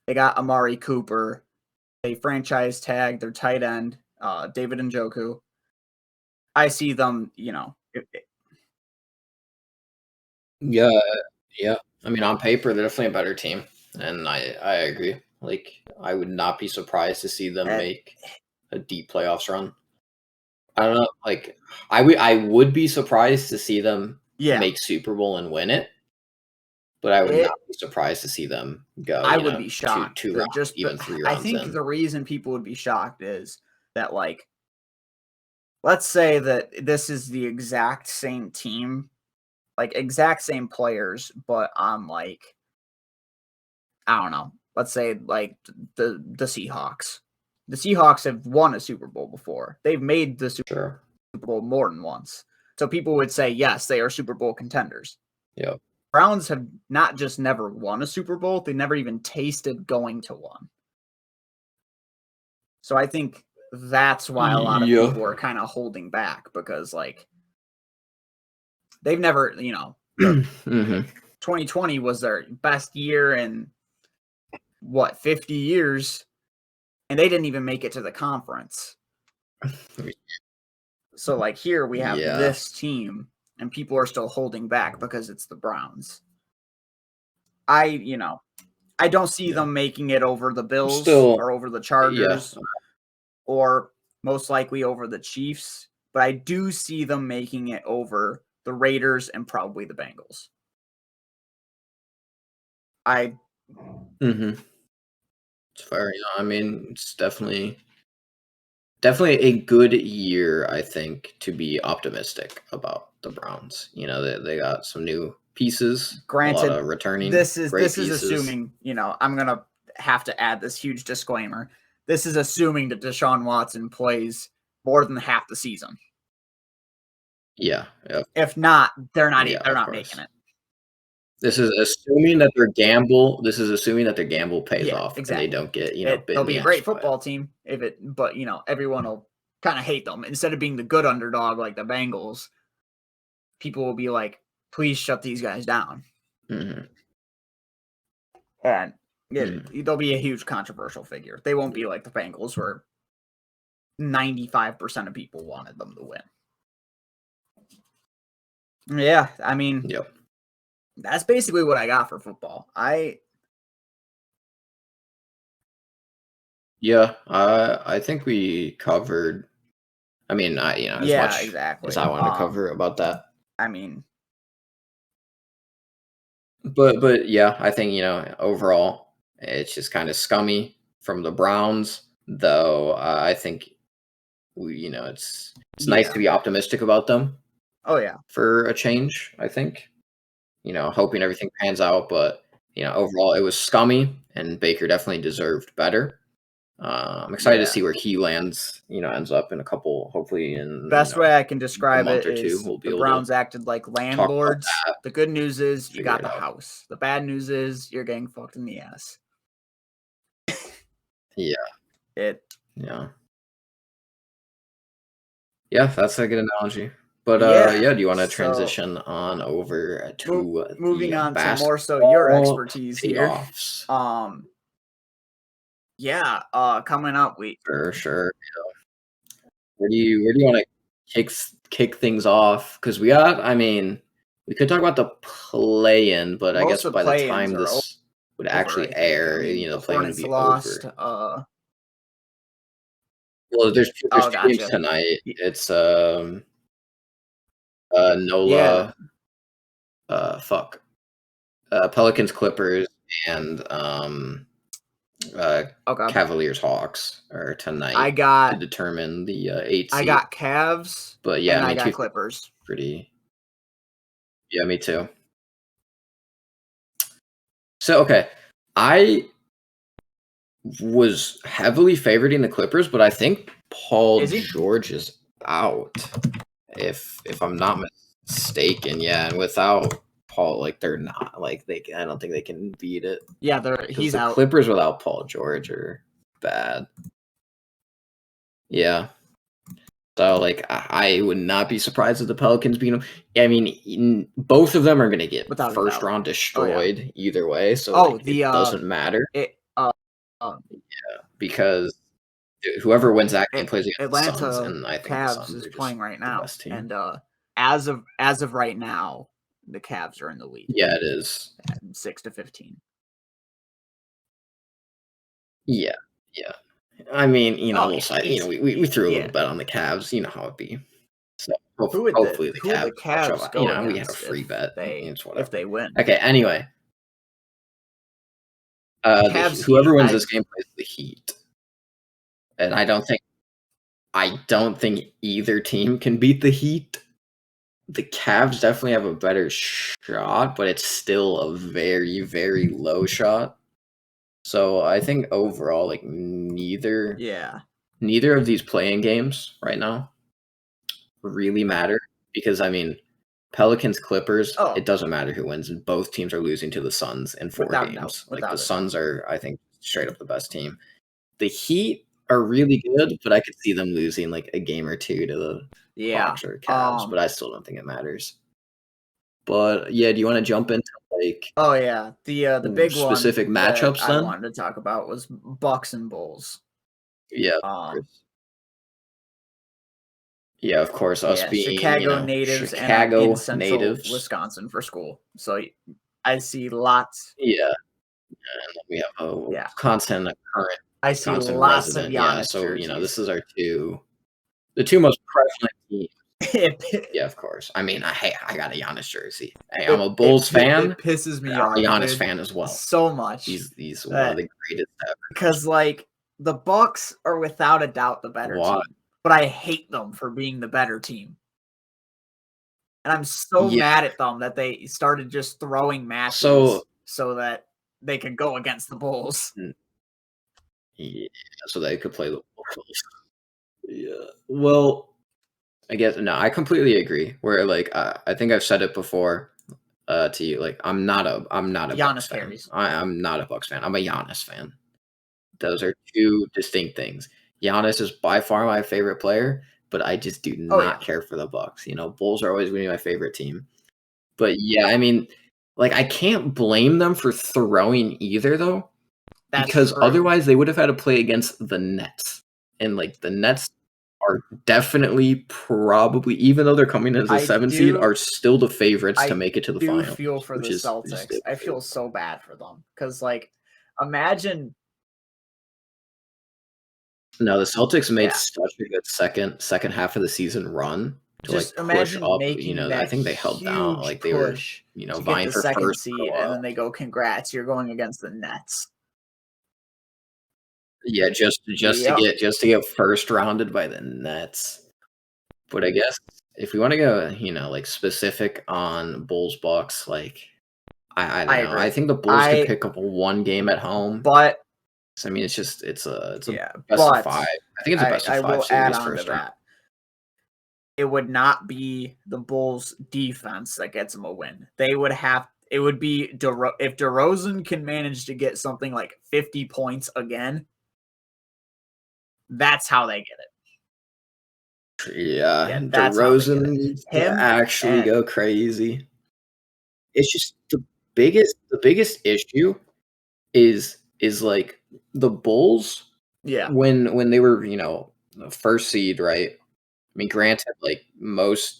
they got Amari Cooper, they franchise tag their tight end, David Njoku. I see them, you know. Yeah. I mean, on paper, they're definitely a better team, and I agree. Like, I would not be surprised to see them make a deep playoffs run. I don't know. Like, I would be surprised to see them make Super Bowl and win it, but I would not be surprised to see them go. I would be shocked. Two rounds, even 3 rounds. I think the reason people would be shocked is that, like, let's say that this is the exact same team, like exact same players, but on, like, I don't know. Let's say like the Seahawks. The Seahawks have won a Super Bowl before. They've made the Super Bowl more than once. So people would say, yes, they are Super Bowl contenders. Yeah. Browns have not just never won a Super Bowl, they never even tasted going to one. So I think that's why a lot of people are kind of holding back, because, like, they've never, you know, 2020 was their best year in 50 years, and they didn't even make it to the conference. So, like, here we have this team, and people are still holding back because it's the Browns. I don't see them making it over the Bills or over the Chargers or most likely over the Chiefs, but I do see them making it over the Raiders and probably the Bengals. It's fair. I mean, it's definitely a good year, I think, to be optimistic about the Browns. You know, they got some new pieces. Granted, a lot of returning. This is assuming, you know, I'm gonna have to add this huge disclaimer. This is assuming that Deshaun Watson plays more than half the season. Yeah. If not, they're not course. making it. This is assuming that their gamble. This is assuming that their gamble pays off, exactly. and they don't get They'll be a great football team but everyone will kind of hate them instead of being the good underdog like the Bengals. People will be like, "Please shut these guys down." Mm-hmm. And they'll be a huge controversial figure. They won't be like the Bengals, where 95% of people wanted them to win. Yeah, I mean, that's basically what I got for football. I think we covered. I mean, as much exactly as I want to cover about that. I mean, but yeah, I think overall it's just kind of scummy from the Browns. Though I think it's nice to be optimistic about them. Oh yeah, for a change. I think hoping everything pans out, but overall it was scummy, and Baker definitely deserved better. I'm excited to see where he lands. Ends up in a couple. Hopefully, in best way I can describe it is we'll be the Browns acted like landlords. The good news is you got the house. The bad news is you're getting fucked in the ass. Yeah. Yeah, that's a good analogy. But do you want to transition on over to moving on to more so your expertise playoffs. here? Coming up week for sure. Where do you want to kick things off? Because we could talk about the play-in, but I guess by the time this would actually air, the play-in would be over. Well, there's two games tonight. It's NOLA, Pelicans, Clippers, and Cavaliers, Hawks are tonight. to determine the 8 seed. I got Cavs, but and I got Clippers. Yeah, me too. So okay, I was heavily favoriting the Clippers, but I think Paul George is out. If I'm not mistaken, and without Paul, they're not I don't think they can beat it. Yeah, he's out. Clippers without Paul George are bad. Yeah. So I would not be surprised if the Pelicans beat them. I mean, both of them are going to get first round destroyed either way. So it doesn't matter. Because whoever wins that game plays against the Suns, and I think Cavs the Suns is playing right now, and as of right now, the Cavs are in the lead. Yeah, it is 6-15. Yeah. I mean, we threw a little bet on the Cavs. You know how it be. So hopefully the Cavs go we had a free bet. If they win. Okay. Anyway, whoever wins this game plays the Heat, and I don't think either team can beat the Heat. The Cavs definitely have a better shot, but it's still a very, very low shot. So I think overall, neither of these playing games right now really matter, because Pelicans, Clippers, it doesn't matter who wins. Both teams are losing to the Suns in 4 games. The Suns are, I think, straight up the best team. The Heat are really good, but I could see them losing a game or two to the Hawks or Cavs, but I still don't think it matters. But do you want to jump into the big specific matchups that I wanted to talk about was Bucks and Bulls. Of course, us being Chicago natives and in central Wisconsin for school. So I see lots. And we have Wisconsin, a current. I see lots of Giannis. So this is the two most prevalent teams. Yeah, of course. I got a Giannis jersey. Hey, I'm a Bulls fan. It pisses me off. I'm a Giannis fan as well. So much. He's one of the greatest ever. Because the Bucks are without a doubt the better team, but I hate them for being the better team. And I'm so mad at them that they started just throwing matches so that they could go against the Bulls. Yeah, so they could play the Bulls. Yeah. Well, I guess no, I completely agree. Where like I think I've said it before to you. Like I'm not a Bucks Giannis fan. carries. I'm not a Bucks fan. I'm a Giannis fan. Those are two distinct things. Giannis is by far my favorite player, but I just do not care for the Bucks. You know, Bulls are always going to be my favorite team. But yeah, I mean, like I can't blame them for throwing either though. Because otherwise they would have had to play against the Nets. And like the Nets are definitely probably, even though they're coming as a 7 seed, are still the favorites to make it to the final. I feel for the Celtics. I feel so bad for them. Because like imagine. No, the Celtics made such a good second half of the season run to just like push up. Making that I think they held down. Like they were, vying for second seed, and then they go, "Congrats, you're going against the Nets." Yeah, just to get first rounded by the Nets. But I guess if we want to go, like specific on Bulls Bucks, like I don't know. I think the Bulls could pick up one game at home, but I mean it's a best of 5. I think it's a best of 5 will series add on first to round. that. It would not be the Bulls defense that gets them a win. It would be if DeRozan can manage to get something like 50 points again. That's how they get it. Yeah, DeRozan needs to actually go crazy. It's just the biggest issue is like the Bulls. Yeah. When they were, the first seed, right? I mean, granted, like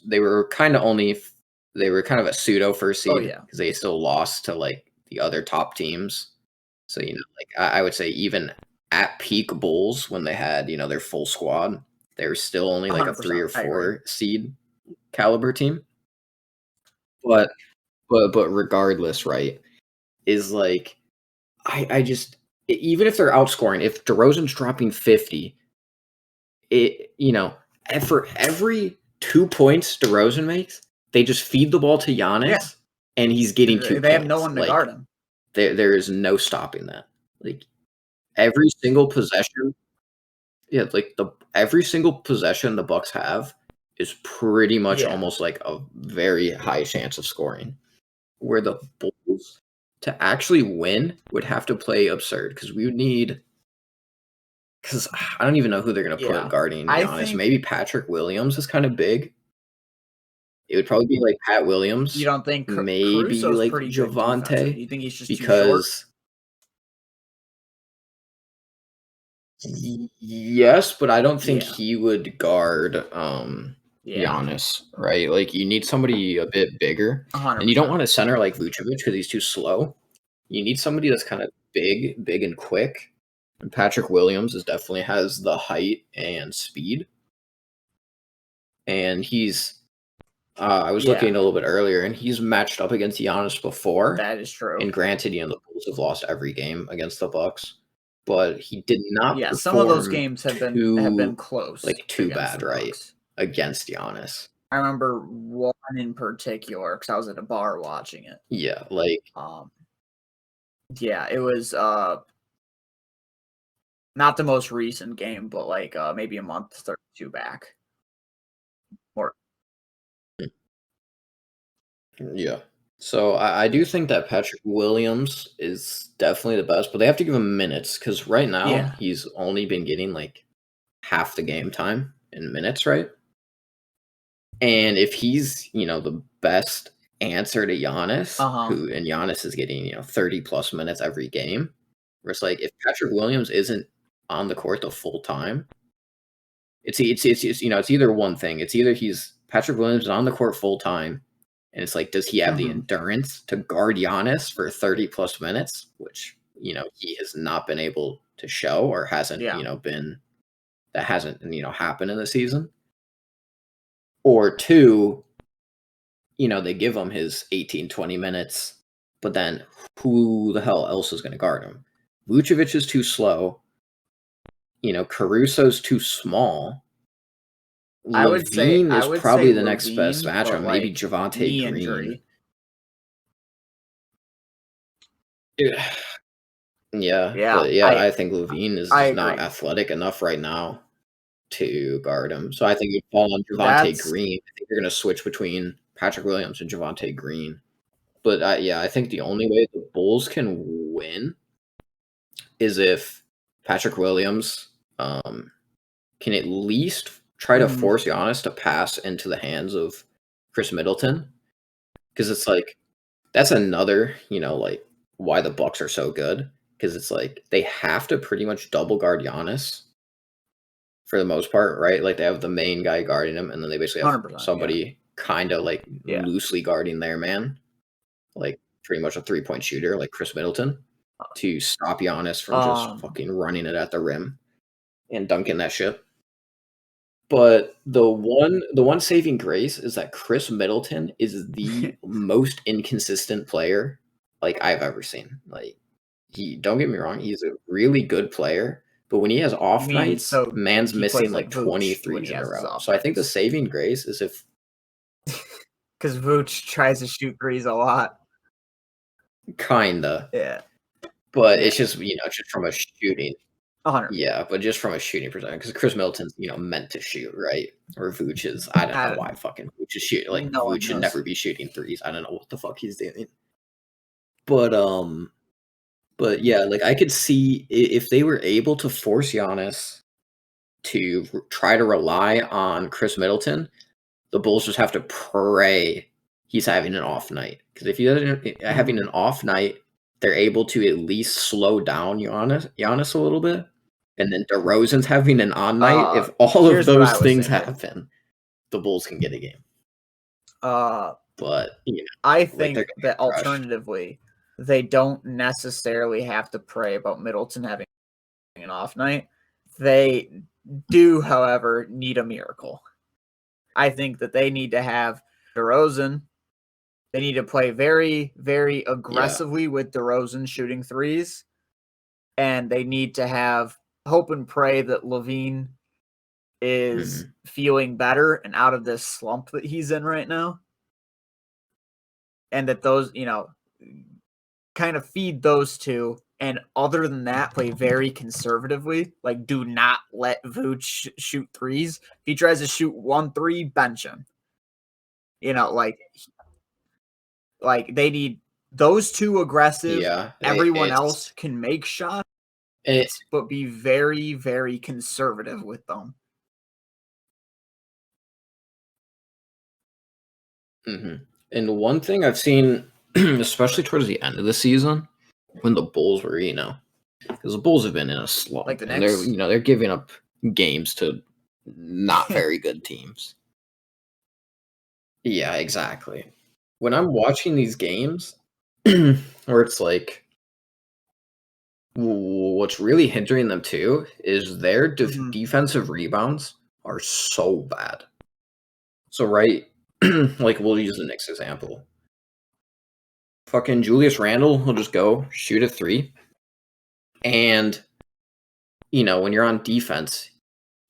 they were kind of a pseudo first seed because they still lost to like the other top teams. So, like I would say even at peak Bulls when they had, their full squad, they were still only like a 3 or 4 seed caliber team. But regardless, right, is like I just even if they're outscoring, if DeRozan's dropping 50, for every 2 points DeRozan makes, they just feed the ball to Giannis, and he's getting 2 points. They have no one to guard him. There is no stopping that. Like every single possession, every single possession the Bucks have is pretty much almost like a very high chance of scoring. Where the Bulls to actually win would have to play absurd because we would need. Because I don't even know who they're going to put guarding Giannis. Maybe Patrick Williams is kind of big. It would probably be like Pat Williams. You don't think maybe Caruso's like Javante? You think he's just too short? Yes, but I don't think he would guard Giannis, right? Like you need somebody a bit bigger, 100%. And you don't want a center like Vucevic because he's too slow. You need somebody that's kind of big and quick. And Patrick Williams definitely has the height and speed. And he's I was looking a little bit earlier, and he's matched up against Giannis before. That is true. And granted, the Bulls have lost every game against the Bucks, but he did not. Yeah, some of those games have been close, like too bad, right? Against Giannis. I remember one in particular because I was at a bar watching it. Yeah, like it was not the most recent game, but like maybe a month or 2 back. Or yeah. So I do think that Patrick Williams is definitely the best, but they have to give him minutes because right now he's only been getting like half the game time in minutes, right? And if he's, the best answer to Giannis, and Giannis is getting, 30 plus minutes every game, where it's like if Patrick Williams isn't on the court the full time, it's either one thing. It's either Patrick Williams is on the court full time, and it's like, does he have the endurance to guard Giannis for 30 plus minutes, which, he has not been able to show or hasn't, hasn't happened in the season. Or 2, they give him his 18, 20 minutes, but then who the hell else is going to guard him? Vucevic is too slow. Caruso's too small. Levine is probably the next best matchup. Maybe Javante Green. Yeah, Yeah, but I think Levine is I just not agree. athletic enough right now to guard him. So I think you'd fall on Javonte That's Green. I think you're going to switch between Patrick Williams and Javonte Green. But I think the only way the Bulls can win is if Patrick Williams can at least try to mhm, force Giannis to pass into the hands of Chris Middleton. Because it's like that's another, like why the Bucks are so good. Because it's like they have to pretty much double guard Giannis for the most part, right? Like they have the main guy guarding him, and then they basically have 100%. somebody kind of like Yeah. loosely guarding their man, like pretty much a 3-point shooter, like Chris Middleton, to stop Giannis from just Um, fucking running it at the rim and dunking that shit. But the one saving grace is that Chris Middleton is the most inconsistent player like I've ever seen. Like he don't get me wrong, he's a really good player, but when he has you off mean nights, so man's he missing plays like like 20 Vooch when threes he in a has his row. off So I think the nights. saving grace is if 'Cause Vooch tries to shoot threes a lot. kinda, Yeah. but Yeah. it's just, just from a shooting. 100. Yeah, but just from a shooting perspective, because Chris Middleton's, meant to shoot, right? Or Vooch is, I don't I know don't why know. fucking Vooch is shooting. Like No one Vooch should knows. never be shooting threes. I don't know what the fuck he's doing. But but yeah, like I could see if they were able to force Giannis to try to rely on Chris Middleton, the Bulls just have to pray he's having an off night. Because if he doesn't having Mhm. an off night, they're able to at least slow down Giannis a little bit. And then DeRozan's having an on night. If all of Here's what those I was things thinking. happen, the Bulls can get a game. Uh, But I like they're think gonna that get crushed. alternatively, they don't necessarily have to pray about Middleton having an off night. They do, however, need a miracle. I think that they need to have DeRozan. They need to play very, very Yeah. aggressively with DeRozan shooting threes. And they need to have hope and pray that Levine is Mhm. feeling better and out of this slump that he's in right now. And that those, kind of feed those two. And other than that, play very conservatively. Like, do not let Vooch shoot threes. If he tries to shoot 1 3, bench him. You know, like they need those two aggressive. Yeah. Everyone else can make shots, It but be very, very conservative with them. Mhm. And one thing I've seen, especially towards the end of the season, when the Bulls were, because the Bulls have been in a slump, Like the and they're, Knicks. they're giving up games to not very good teams. Yeah, exactly. When I'm watching these games, where it's like, what's really hindering them too is their Mhm. defensive rebounds are so bad. So, right, like we'll use the Knicks example. Fucking Julius Randle will just go shoot a three. And, when you're on defense,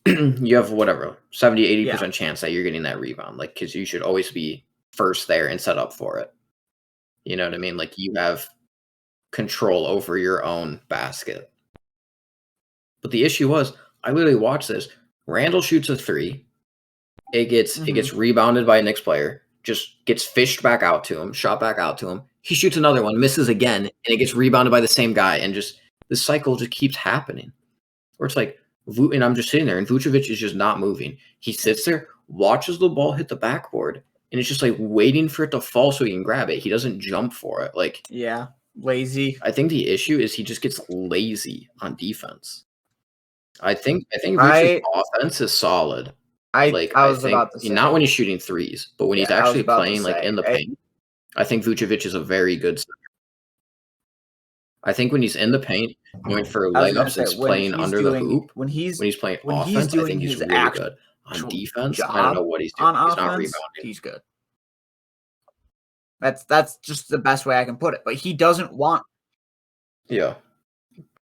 you have whatever, 70, Yeah. 80% chance that you're getting that rebound. Like, because you should always be first there and set up for it. You know what I mean? Like, you have control over your own basket. But the issue was, I literally watched this. Randall shoots a three. It gets rebounded by a Knicks player, just gets fished back out to him, shot back out to him. He shoots another one, misses again, and it gets rebounded by the same guy, and just this cycle just keeps happening. Where it's like, and I'm just sitting there, and Vucevic is just not moving. He sits there, watches the ball hit the backboard, and it's just like waiting for it to fall so he can grab it. He doesn't jump for it. Like, Yeah. Lazy. I think the issue is he just gets lazy on defense. I think Vucevic's I offense is solid. I Like, I I was think about to not say. when he's shooting threes, but when he's Yeah, I was actually about to playing, like, in say. the paint, I think Vucevic is a very good center. I think when he's in the paint, going for I was gonna layups say and playing under the hoop, when he's playing when he's offense, I doing think he's his really good. On actual defense, I don't know job what he's doing. on He's not offense, rebounding. he's good. That's just the best way I can put it. But he doesn't want. Yeah,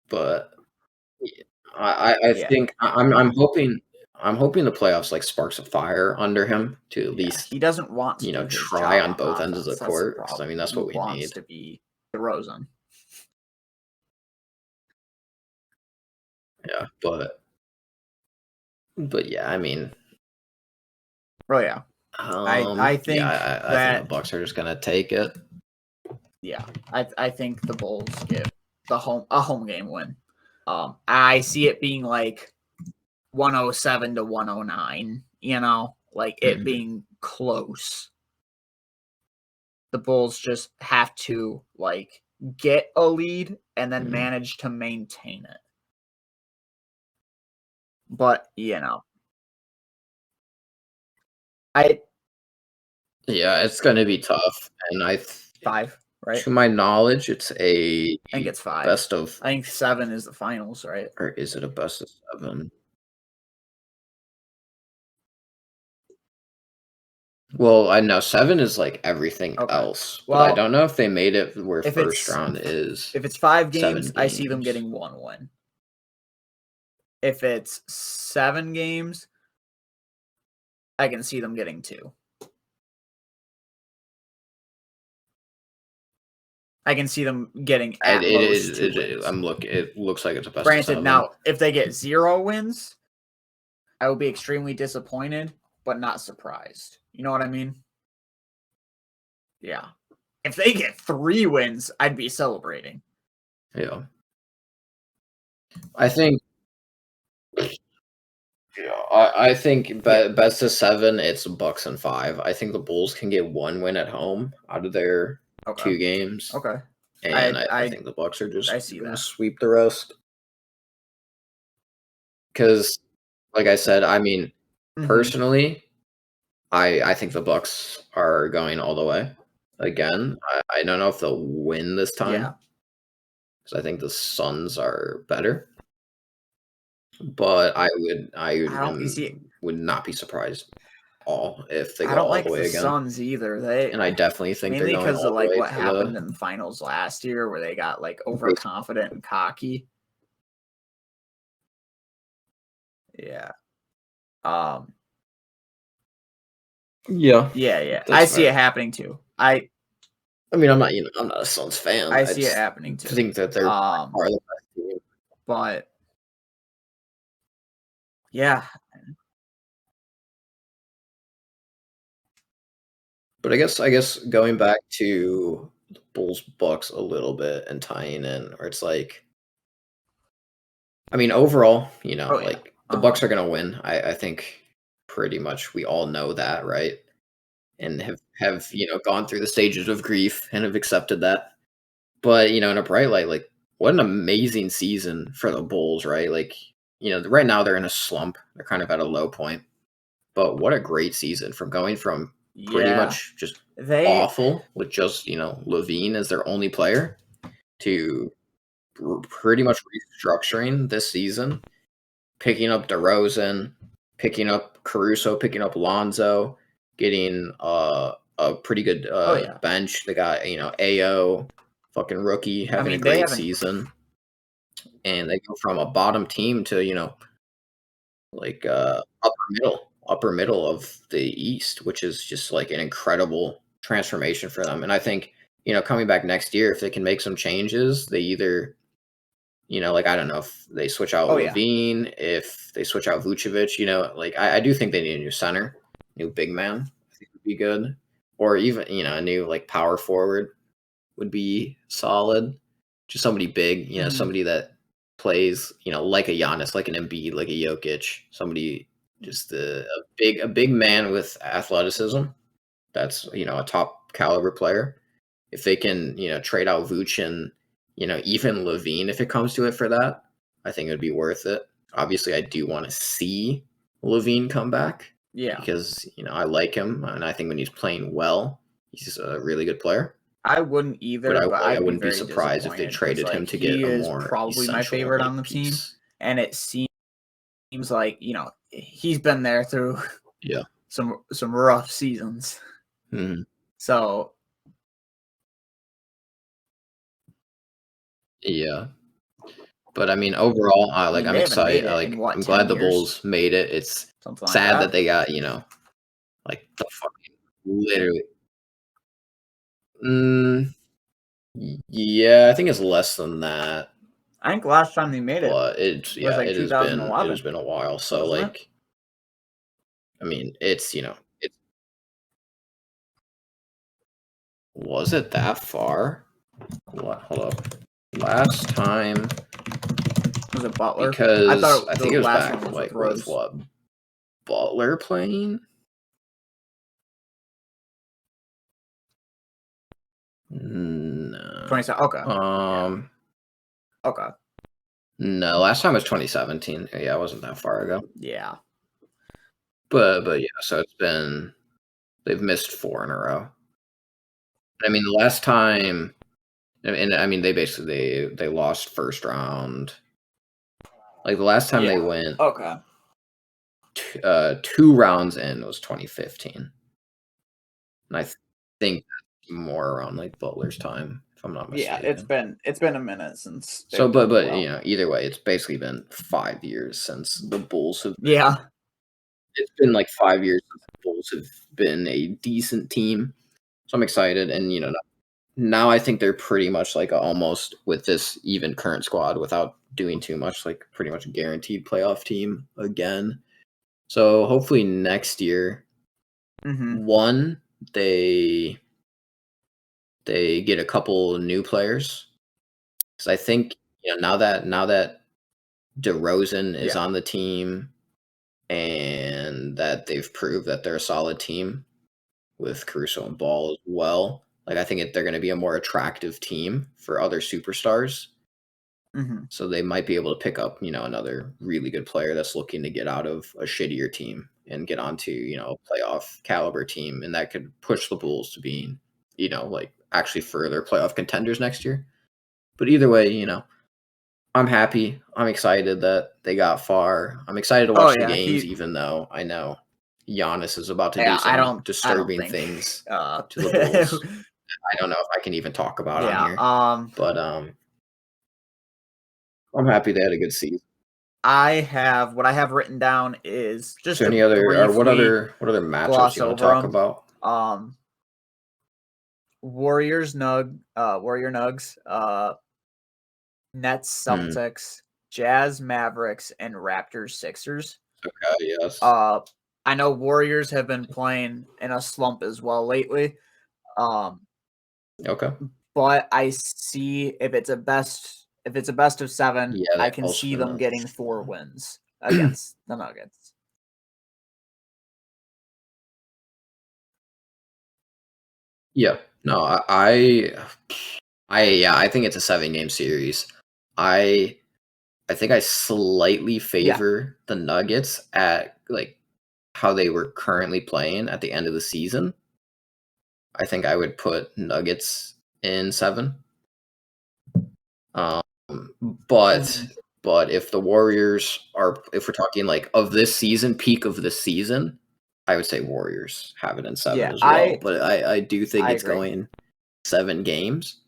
but I Yeah, think I'm hoping the playoffs, like, sparks a fire under him to at yeah. least, He doesn't want to do his try job on on both ends of the offense. That's the court, because, problem. that's He what we wants need. to be DeRozan. Yeah, but yeah, I mean, Oh yeah, I think yeah, I think the Bucks are just gonna take it. Yeah, I think the Bulls get a home game win. I see it being like 107 to 109. Like it being close. The Bulls just have to like get a lead and then manage to maintain it. But I it's gonna be tough, and 5, right? to my knowledge, it's I think it's 5. best of. I think 7 is the finals, right? Or is it a best of 7? Well, I know 7 is like everything else, but I don't know if they made it where first round is. If it's 5 games, I see them getting 1 win. If it's 7 games, I can see them getting 2. I can see them getting at most 2 wins. It looks like it's a best of Granted, 7. now if they get 0 wins, I will be extremely disappointed, but not surprised. You know what I mean? Yeah. If they get 3 wins, I'd be celebrating. Yeah. I think. Yeah, I think best of 7. It's Bucks and 5. I think the Bulls can get 1 win at home out of their 2 games. Okay. And I think the Bucks are just going to sweep the rest. Because, like I said, I mean, personally, I think the Bucks are going all the way. Again, I don't know if they'll win this time. Yeah. Because I think the Suns are better. But I would not be surprised all if they go all the way again. Suns either. And I definitely think they're going because all of the way what to happened in the finals last year, where they got like overconfident and cocky. Yeah. Yeah. Yeah. I see it happening too. I mean, I'm not a Suns fan. I see it happening too. I think that they're are the best team. But yeah. But I guess going back to the Bulls Bucks a little bit and tying in, where it's like, I mean, overall, like the Bucks are gonna win. I think pretty much we all know that, right? And have gone through the stages of grief and have accepted that. But in a bright light, like what an amazing season for the Bulls, right? Like right now they're in a slump. They're kind of at a low point. But what a great season from going from pretty much just awful with just Levine as their only player to pretty much restructuring this season, picking up DeRozan, picking up Caruso, picking up Lonzo, getting a pretty good bench. They got AO, fucking rookie, having a great season, and they go from a bottom team to like upper middle of the East, which is just like an incredible transformation for them. And I think coming back next year, if they can make some changes, they either like I don't know if they switch out Levine, if they switch out Vucevic, like I do think they need a new center, new big man. I think would be good, or even a new like power forward would be solid. Just somebody big, somebody that plays like a Giannis, like an Embiid, like a Jokic, somebody just a big man with athleticism. That's a top caliber player. If they can trade out Vooch and even Levine, if it comes to it for that, I think it would be worth it. Obviously, I do want to see Levine come back. Yeah. Because I like him, and I think when he's playing well, he's a really good player. I wouldn't either, but I wouldn't be surprised if they traded him to get a more probably my favorite on the team, and it seems like he's been there through some rough seasons. Mm-hmm. So yeah, but I mean overall, I'm excited. I'm glad the Bulls made it. It's sad that they got like the fucking literally. Yeah, I think it's less than that. I think last time they made it but was like it has 2011, been a while. So wasn't it? like, I mean, it's it's was it that far? What? Hold up. Last time, Was it Butler? I because thought I the think it was last back one was like with Rose. what, Butler playing. No. 27. Okay. Okay. No, last time was 2017. Yeah, it wasn't that far ago. Yeah. But yeah, so they've missed 4 in a row. I mean, the last time, and I mean, they lost first round. Like the last time they went Okay. 2 rounds in was 2015, and I think that's more around like Butler's time, if I'm not Yeah, mistaken. it's been a minute since So, they've done but well. either way, it's basically been 5 years since the Bulls have. Yeah. It's been like 5 years since the Bulls have been a decent team, so I'm excited, and now I think they're pretty much like almost with this even current squad without doing too much, like pretty much a guaranteed playoff team again. So hopefully next year, one, they get a couple new players, because I think now that DeRozan is on the team and that they've proved that they're a solid team with Caruso and Ball as well. Like I think they're going to be a more attractive team for other superstars. So they might be able to pick up, another really good player that's looking to get out of a shittier team and get onto, a playoff caliber team, and that could push the Bulls to being, like actually further playoff contenders next year. But either way, I'm happy. I'm excited that they got far. I'm excited to watch the games, even though I know Giannis is about to do some disturbing things to the Bulls. I don't know if I can even talk about on here. But I'm happy they had a good season. What I have written down is just any other or what other matchups you want to talk about? Warrior Nugs, Nets Celtics, Jazz Mavericks, and Raptors Sixers. Okay, yes. I know Warriors have been playing in a slump as well lately. Okay. But I see if it's a best of 7, I can see them getting 4 wins against the Nuggets. Yeah. No, I think it's a 7-game series. I think I slightly favor the Nuggets at like how they were currently playing at the end of the season. I think I would put Nuggets in 7. But if the Warriors if we're talking like of this season, peak of the season, I would say Warriors have it in 7 as well. But I do think it's going 7 games,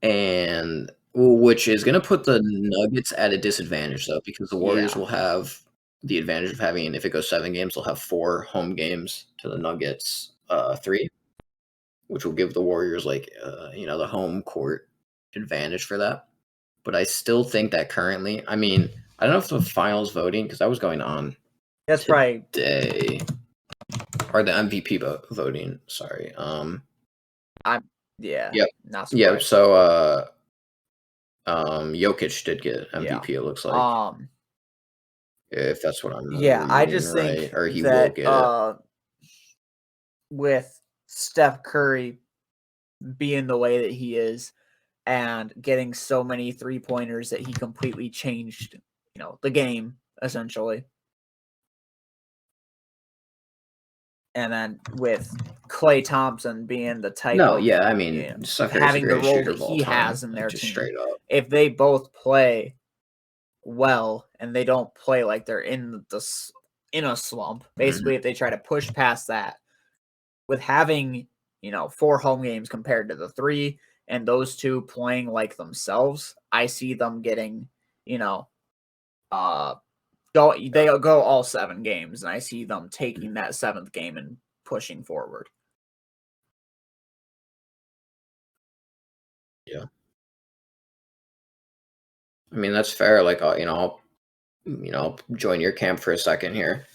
and which is going to put the Nuggets at a disadvantage though, because the Warriors will have the advantage of having, if it goes 7 games, they'll have 4 home games to the Nuggets 3, which will give the Warriors like the home court advantage for that. But I still think that currently, I mean, I don't know if the finals voting, because that was going on today, or the MVP voting. Sorry. Not surprised. Yeah. So Jokic did get MVP. It looks like. If that's what I'm reading, I just think or he that will get it. With Steph Curry being the way that he is and getting so many 3-pointers that he completely changed, the game essentially. And then with Klay Thompson being the type of I mean, having the role that he has in their team, if they both play well and they don't play like they're in a slump, basically if they try to push past that, with having 4 home games compared to the 3, and those 2 playing like themselves, I see them getting they'll go all 7 games, and I see them taking that 7th game and pushing forward. Yeah. I mean, that's fair. Like, I'll join your camp for a second here.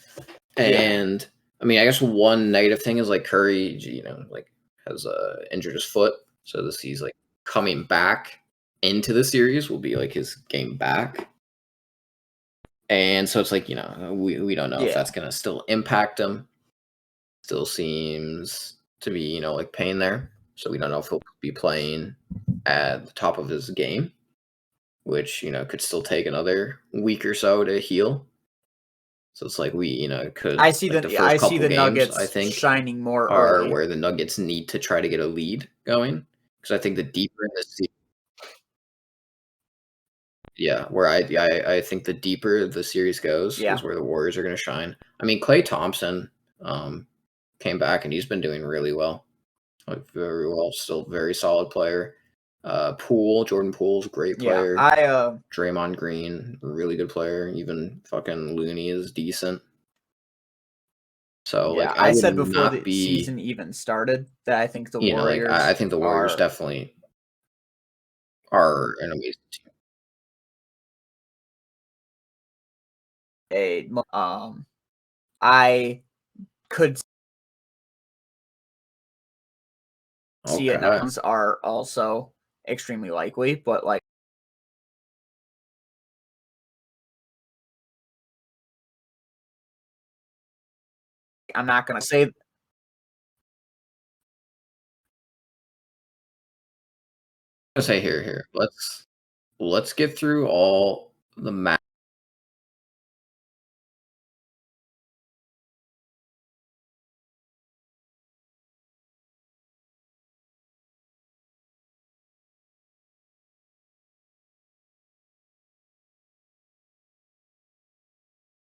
And I mean, I guess one negative thing is like Curry, like has injured his foot, so he's like coming back into the series will be like his game back, and so it's like we don't know if that's gonna still impact him. Still seems to be like pain there, so we don't know if he'll be playing at the top of his game, which could still take another week or so to heal. So it's like we, could. I see like the first I see couple the games, Nuggets I think, shining more are early. where the Nuggets need to try to get a lead going, because I think the deeper in the series, where I think the deeper the series goes is where the Warriors are going to shine. I mean, Klay Thompson came back and he's been doing really well, like very well, still very solid player. Jordan Poole's a great player. Draymond Green, really good player. Even fucking Looney is decent. So like I said before the season even started that I think the Warriors. I think the Warriors definitely are an amazing team. I could see it now. Are also extremely likely, but like I'm not gonna say. I say here. Let's get through all the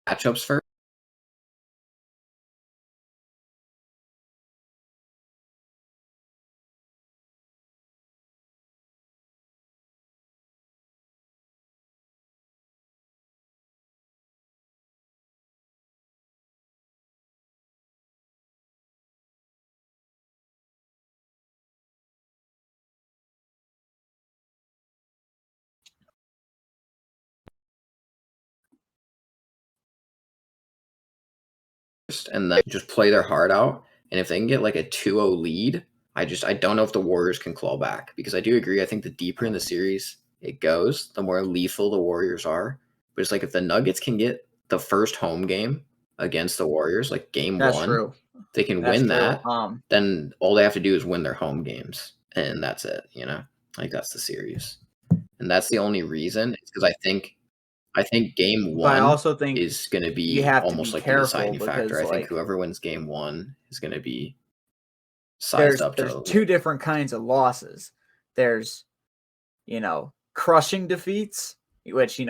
matchups first. And then just play their heart out. And if they can get like a 2-0 lead, I don't know if the Warriors can claw back, because I do agree. I think the deeper in the series it goes, the more lethal the Warriors are. But it's like if the Nuggets can get the first home game against the Warriors, like game one, they can win that. Then all they have to do is win their home games, and that's it. Like that's the series, and that's the only reason. It's because I think game one I also think is going to be almost like the deciding factor. I think whoever wins game one is going to be sized up. There's two different kinds of losses. There's, crushing defeats, which,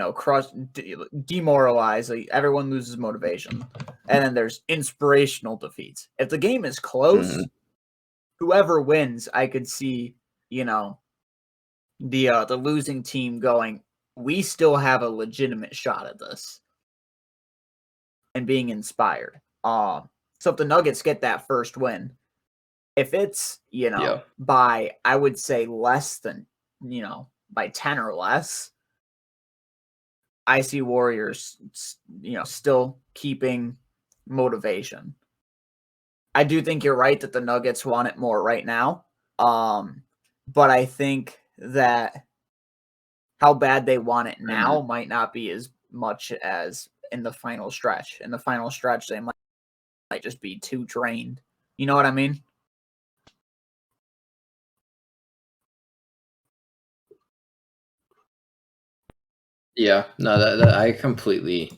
demoralize. Like, everyone loses motivation. And then there's inspirational defeats. If the game is close, whoever wins, I could see, the losing team going, we still have a legitimate shot at this, and being inspired. So if the Nuggets get that first win, if it's, by, I would say less than, by 10 or less, I see Warriors, still keeping motivation. I do think you're right that the Nuggets want it more right now. But I think that how bad they want it now might not be as much as in the final stretch. In the final stretch, they might just be too drained. You know what I mean? Yeah, no, that I completely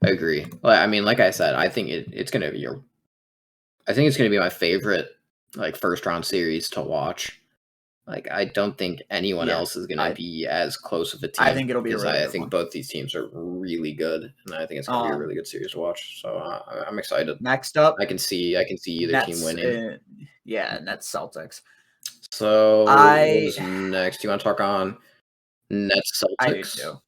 agree. I mean, like I said, I think it's gonna be my favorite like first round series to watch. Like, I don't think anyone else is gonna be as close of a team. I think it'll be because really I think both these teams are really good, and I think it's gonna be a really good series to watch. So I'm excited. Next up, I can see either team winning. Nets Celtics. So what's next? Do you want to talk on Nets Celtics? I do too.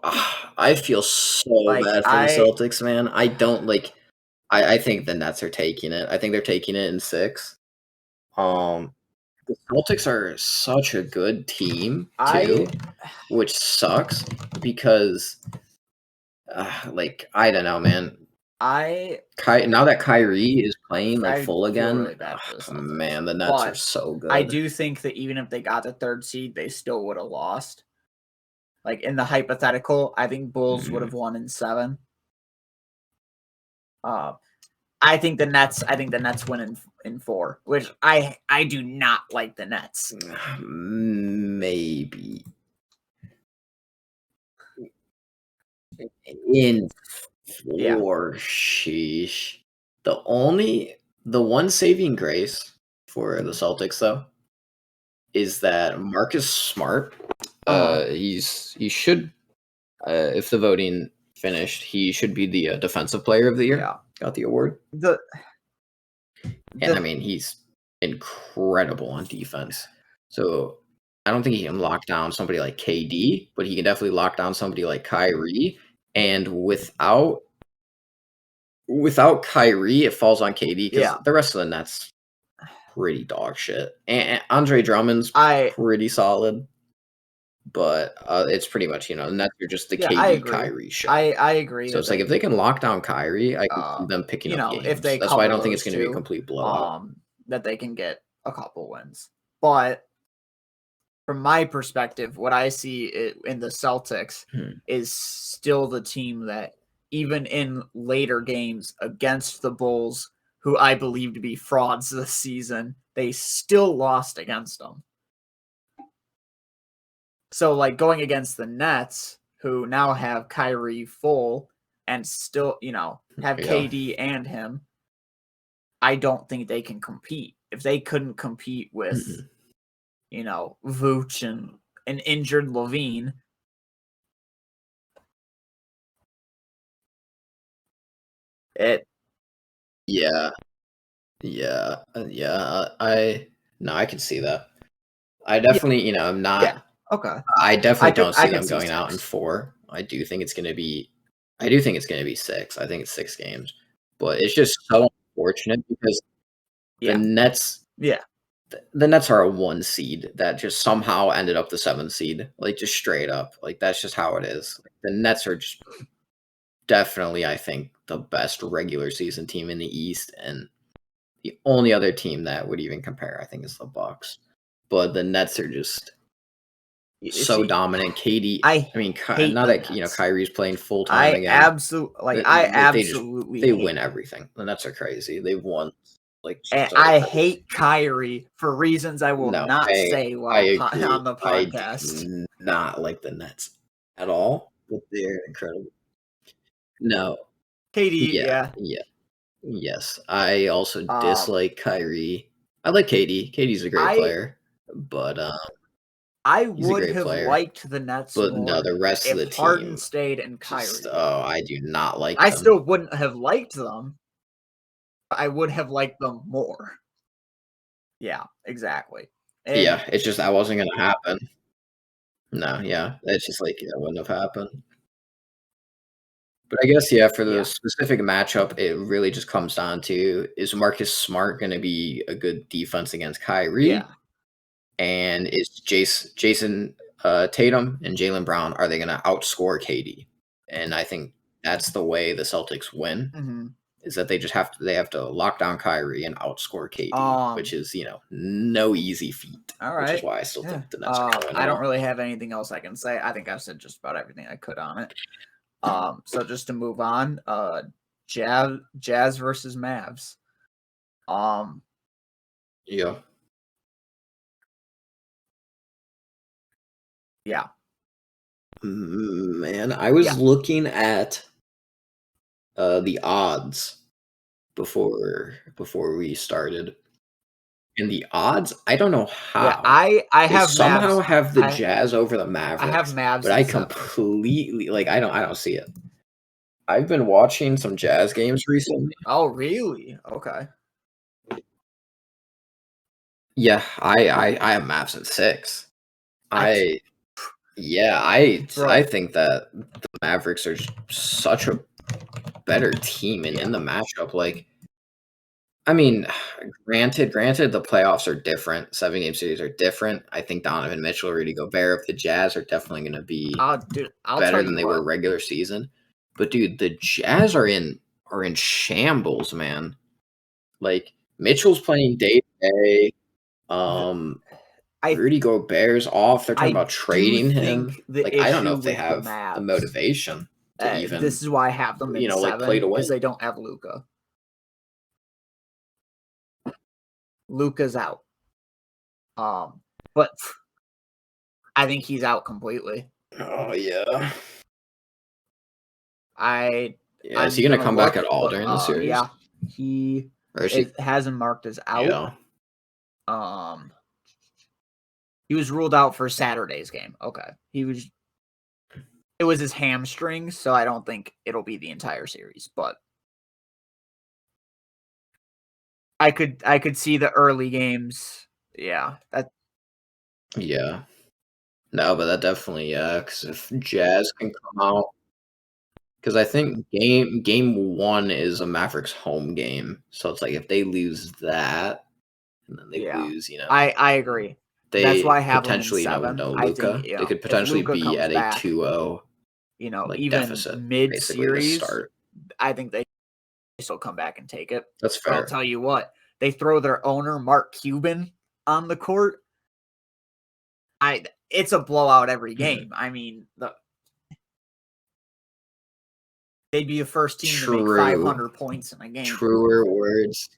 I feel so bad for the Celtics, man. I don't like. I think the Nets are taking it. I think they're taking it in 6. the Celtics are such a good team too, which sucks because, I don't know, man. Now that Kyrie is playing full again, really bad for the Celtics. Man, the Nets are so good. I do think that even if they got the 3rd seed, they still would have lost. Like in the hypothetical, I think Bulls would have won in 7. I think the Nets win in 4, which I do not like the Nets. Maybe in 4, sheesh. The one saving grace for the Celtics though is that Marcus Smart. He should, if the voting finished, he should be the defensive player of the year. Yeah. Got the award. And I mean, he's incredible on defense. So I don't think he can lock down somebody like KD, but he can definitely lock down somebody like Kyrie. And without Kyrie, it falls on KD because the rest of the Nets pretty dog shit. And Andre Drummond's pretty solid. But it's pretty much, the Nets are just the KD Kyrie show. I agree. So it's like if they can lock down Kyrie, I can see them picking up games. If they That's why I don't think it's going to be a complete blowout. That they can get a couple wins. But from my perspective, what I see in the Celtics is still the team that, even in later games against the Bulls, who I believe to be frauds this season, they still lost against them. So, going against the Nets, who now have Kyrie full and still, have KD and him, I don't think they can compete. If they couldn't compete with, Vooch and an injured Levine, I can see that. I definitely, I'm not. Yeah. Okay. I definitely don't see them going out in 4. I do think it's going to be 6. I think it's 6 games. But it's just so unfortunate because the Nets the Nets are a 1 seed that just somehow ended up the 7th seed. Just straight up. That's just how it is. The Nets are just definitely, I think, the best regular season team in the East, and the only other team that would even compare, I think, is the Bucks. But the Nets are just so dominant. KD, now that Kyrie's playing full time again, absolutely they win everything. The Nets are crazy. They've won. I hate Kyrie for reasons I will not say on the podcast. I do not like the Nets at all, but they're incredible. No, KD, yes. I also dislike Kyrie. I like KD. KD's a great player, but I would have liked the Nets but more no, the rest of the if Harden team stayed and Kyrie. I do not like I them. still wouldn't have liked them. I would have liked them more. Yeah, exactly. And it's just that wasn't going to happen. No, it's just that wouldn't have happened. But I guess, for the specific matchup, it really just comes down to, is Marcus Smart going to be a good defense against Kyrie? Yeah. And is Jason Tatum and Jaylen Brown, are they going to outscore KD? And I think that's the way the Celtics win, is that they have to lock down Kyrie and outscore KD, which is, no easy feat. All right. Which is why I still think the Nets are going to win. I don't really have anything else I can say. I think I've said just about everything I could on it. So just to move on, Jazz versus Mavs. Yeah. Yeah. Man, I was looking at the odds before we started. And the odds, I don't know how. Yeah, I have somehow Mavs. have the Jazz over the Mavericks. I have Mavs, but I completely I don't see it. I've been watching some Jazz games recently. Oh, really? Okay. Yeah, I have Mavs at 6. I think that the Mavericks are such a better team in the matchup. I mean, granted, the playoffs are different. 7-game series are different. I think Donovan Mitchell, Rudy Gobert of the Jazz are definitely going to be Dude, I'll better tell than you they what. were regular season. But dude, the Jazz are in shambles, man. Like Mitchell's playing day to day. Rudy Gobert's off. They're talking about trading him. Like I don't know if they have the motivation to even. This is why I have them in 7, play to win, because they don't have Luka. Luka's out. But I think he's out completely. Oh yeah. Is he gonna come back at all during the series? Yeah, he has him marked as out. Yeah. He was ruled out for Saturday's game. Okay, it was his hamstring, so I don't think it'll be the entire series. But I could see the early games. Yeah, yeah. No, but that definitely because if Jazz can come out. Because I think game 1 is a Mavericks home game, so it's like if they lose that, and then they lose, I agree. That's why I have potentially them in 7. no Luka. They could potentially be at a 2-0, even deficit mid-series. I think they still come back and take it. That's fair. I'll tell you what, they throw their owner Mark Cuban on the court. It's a blowout every game. I mean, they'd be the first team to make 500 points in a game. Truer words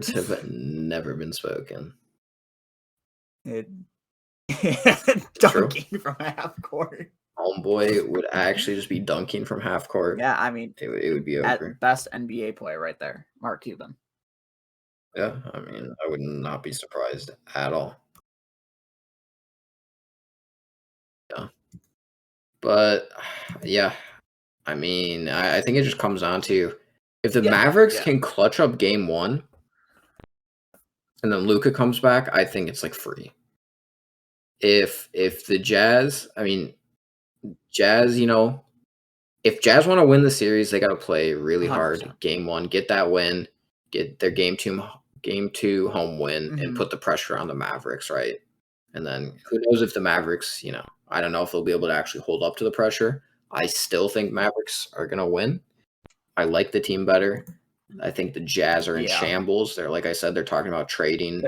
have never been spoken. Dunking from half court. Homeboy would actually just be dunking from half court. Yeah, I mean, it would be over. Best NBA player right there, Mark Cuban. Yeah, I mean, I would not be surprised at all. Yeah. But, yeah, I mean, I think it just comes down to if the Mavericks can clutch up game 1 and then Luka comes back, I think it's like free. If the Jazz, if Jazz want to win the series, they got to play really 100%. Hard game 1, get that win, get their game 2 home win, and put the pressure on the Mavericks, right? And then who knows if the Mavericks, I don't know if they'll be able to actually hold up to the pressure. I still think Mavericks are going to win. I like the team better. I think the Jazz are in shambles. They're, like I said, they're talking about trading,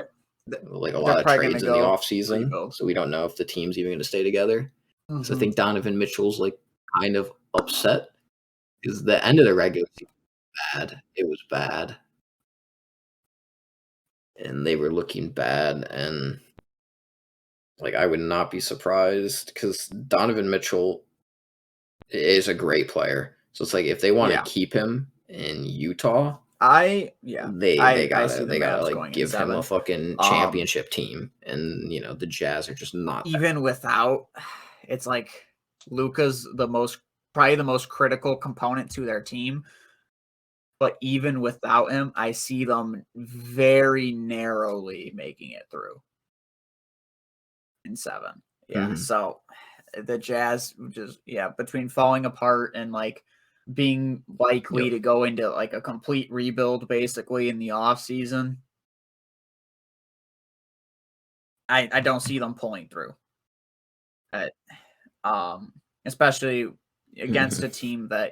like a lot of trades in the offseason. So we don't know if the team's even going to stay together. So I think Donovan Mitchell's like kind of upset because the end of the regular season was bad. It was bad. And they were looking bad. And like, I would not be surprised because Donovan Mitchell is a great player. So it's like if they want to keep him in Utah, they gotta like give him a fucking championship team, and the Jazz are just not even there. Without. It's like Luka's probably the most critical component to their team, but even without him, I see them very narrowly making it through in 7. Yeah, so the Jazz just between falling apart and like being likely to go into like a complete rebuild basically in the off season, I don't see them pulling through. Especially against a team that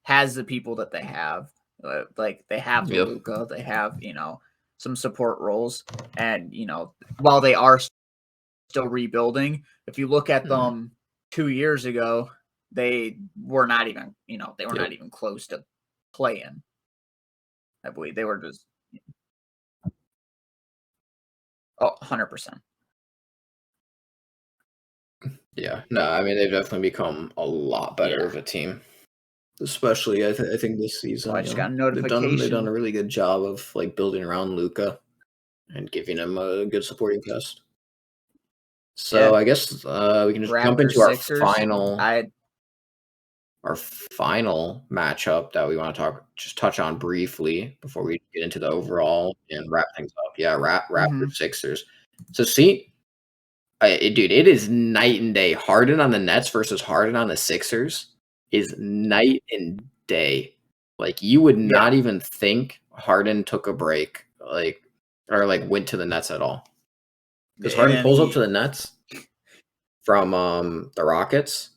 has the people that they have, like they have the Luka, they have some support roles, and while they are still rebuilding, if you look at them 2 years ago, they were not even not even close to playing. I believe they were just 100%. Yeah, no, I mean they've definitely become a lot better of a team, especially I think this season. I just got a notification. They've done a really good job of like building around Luka and giving him a good supporting cast. So I guess we can just jump into our final matchup that we want to touch on briefly before we get into the overall and wrap things up. Yeah, Raptors Sixers. So see. Dude, it is night and day. Harden on the Nets versus Harden on the Sixers is night and day. Like, you would not even think Harden took a break, or went to the Nets at all. Because Harden pulls up to the Nets from the Rockets.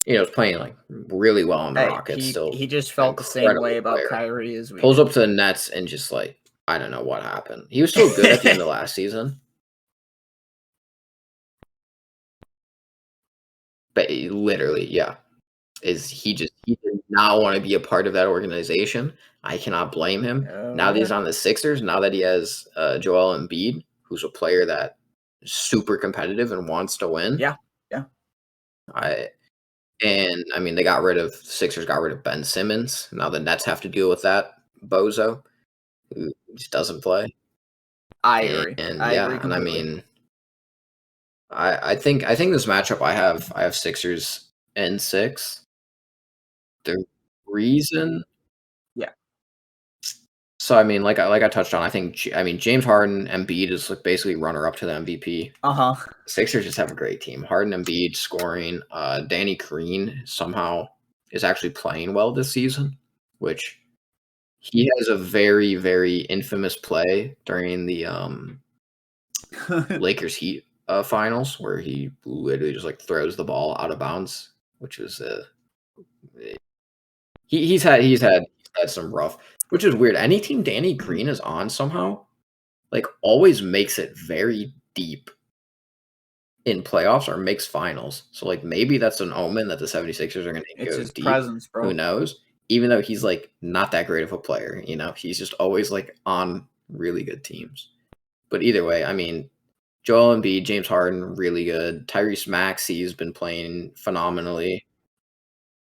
Was playing really well on the Rockets. He just felt the same way about Kyrie as we pulls did. up to the Nets and just I don't know what happened. He was so good at the end of last season. But literally, yeah. He did not want to be a part of that organization. I cannot blame him. Now that he's on the Sixers, now that he has Joel Embiid, who's a player that is super competitive and wants to win. Yeah. The Sixers got rid of Ben Simmons. Now the Nets have to deal with that bozo who just doesn't play. I agree. I agree completely. I think this matchup I have Sixers in 6. The reason, yeah. So like I touched on, I think James Harden, Embiid is basically runner up to the MVP. Sixers just have a great team. Harden, Embiid scoring. Danny Green somehow is actually playing well this season, which he has a very, very infamous play during the Lakers Heat finals where he literally just throws the ball out of bounds, which was he's had some rough, which is weird. Any team Danny Green is on somehow always makes it very deep in playoffs or makes finals. So maybe that's an omen that the 76ers are going to go deep. Presence, bro. Who knows? Even though he's not that great of a player, he's just always on really good teams. But either way, Joel Embiid, James Harden, really good. Tyrese Maxey has been playing phenomenally.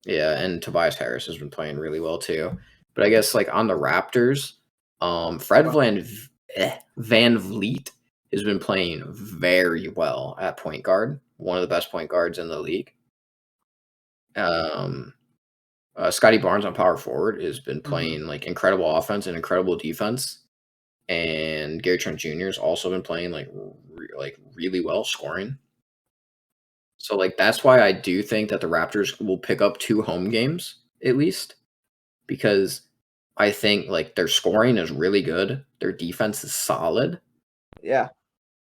Yeah, and Tobias Harris has been playing really well too. But I guess on the Raptors, Fred Van Vliet has been playing very well at point guard. One of the best point guards in the league. Scotty Barnes on power forward has been playing incredible offense and incredible defense. And Gary Trent Jr. has also been playing really well, scoring. So that's why I do think that the Raptors will pick up 2 home games at least, because I think their scoring is really good, their defense is solid. Yeah.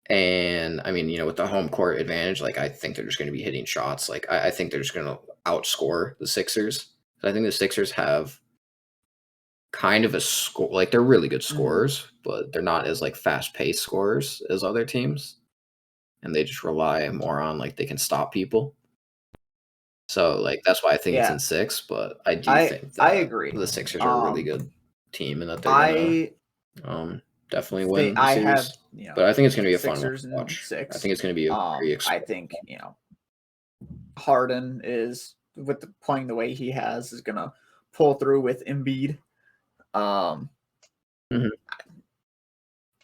And with the home court advantage, I think they're just going to be hitting shots. I think they're just going to outscore the Sixers. I think the Sixers have kind of a score, they're really good scorers, but they're not as fast-paced scorers as other teams. And they just rely more on they can stop people. So that's why I think it's in 6. But I do think that I agree. The Sixers are a really good team, and that they're gonna definitely win the series. But I think it's gonna be a fun one to watch. 6. I think it's gonna be a very I think Harden is playing the way he has is gonna pull through with Embiid.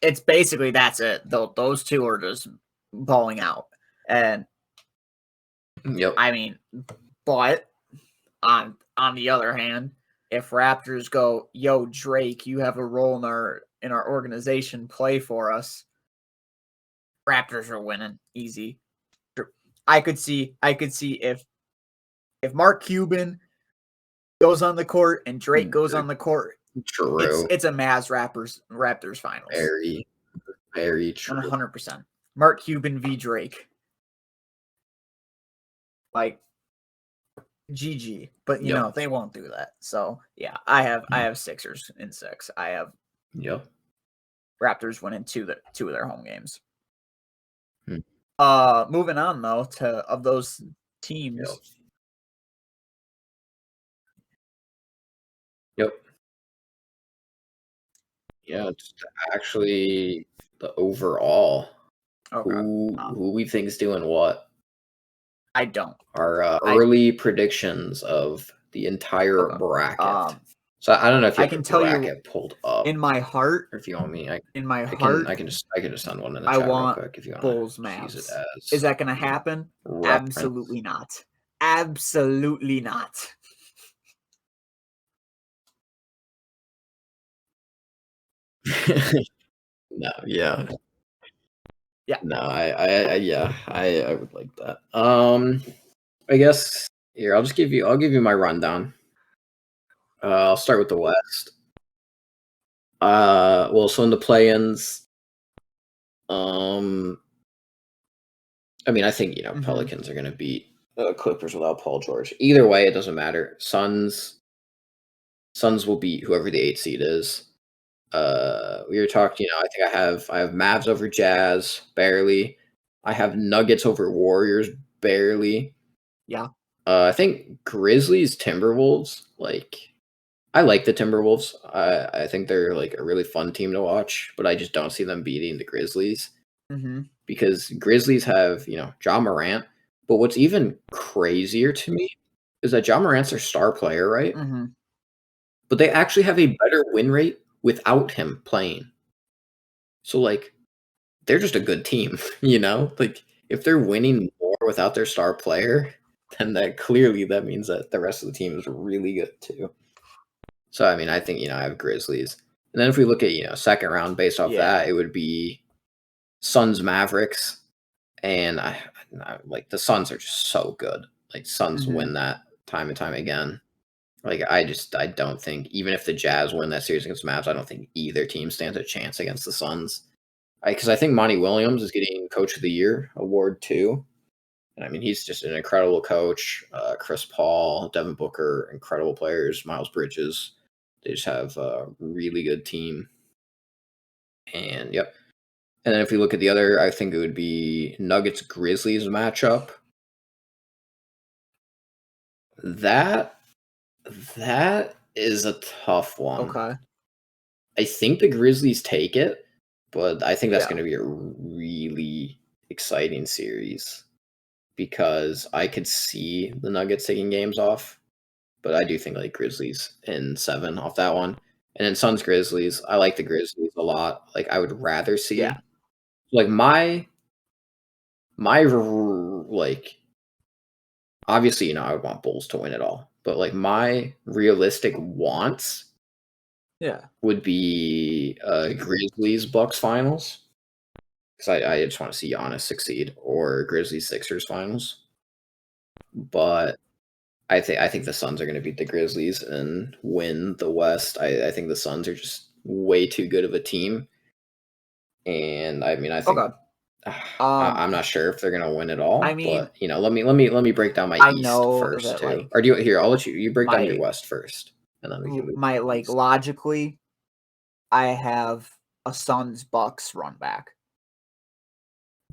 It's basically that's it. Those two are just balling out, and but on the other hand, if Raptors go, yo, Drake, you have a role in our organization, play for us, Raptors are winning easy. I could see if Mark Cuban goes on the court and Drake goes on the court. True. It's a Mavs Raptors finals. Very, very true. 100%. Mark Cuban v Drake. GG. But you know, they won't do that. So yeah, I have Sixers in 6. I have Raptors winning 2 of their home games. Moving on though of those teams. Yeah, it's actually the overall. Who we think is doing what? I don't. Our early predictions of the entire bracket. So I don't know if you have the bracket pulled up. In my heart, or if you want me, I can just send one in the chat real quick if you want. Bulls Mavs. Is that going to happen? Reference. Absolutely not. Absolutely not. No, yeah. No, I would like that. I guess here I'll give you my rundown. I'll start with the West. Well, so in the play-ins, I mean, I think Pelicans are going to beat Clippers without Paul George. Either way, it doesn't matter. Suns will beat whoever the 8 seed is. We were talking. I think I have Mavs over Jazz barely. I have Nuggets over Warriors barely. Yeah. I think Grizzlies Timberwolves. I like the Timberwolves. I think they're like a really fun team to watch, but I just don't see them beating the Grizzlies because Grizzlies have Ja Morant. But what's even crazier to me is that Ja Morant's their star player, right? But they actually have a better win rate without him playing. So they're just a good team, Like if they're winning more without their star player, then that means that the rest of the team is really good too. So I mean, I think I have Grizzlies. And then if we look at second round based off that, it would be Suns Mavericks, and I like the Suns are just so good. Like Suns win that time and time again. Like I don't think even if the Jazz win that series against the Mavs, I don't think either team stands a chance against the Suns. Because I think Monty Williams is getting Coach of the Year award too. And I mean, he's just an incredible coach. Chris Paul, Devin Booker, incredible players. Miles Bridges, they just have a really good team. And yep. And then if we look at the other, I think it would be Nuggets Grizzlies matchup. That is a tough one. Okay. I think the Grizzlies take it, but I think that's going to be a really exciting series because I could see the Nuggets taking games off, but I do think Grizzlies in 7 off that one. And then Suns Grizzlies, I like the Grizzlies a lot. I would rather see my obviously I would want Bulls to win it all, but my realistic wants would be Grizzlies Bucks finals because I just want to see Giannis succeed, or Grizzlies Sixers finals. But I think the Suns are going to beat the Grizzlies and win the West. I think the Suns are just way too good of a team, and I mean I think I'm not sure if they're going to win it all. I mean, but let me break down my East first too. Or do you I'll let you break down your West first, and then we can move logically, I have a Suns Bucks run back,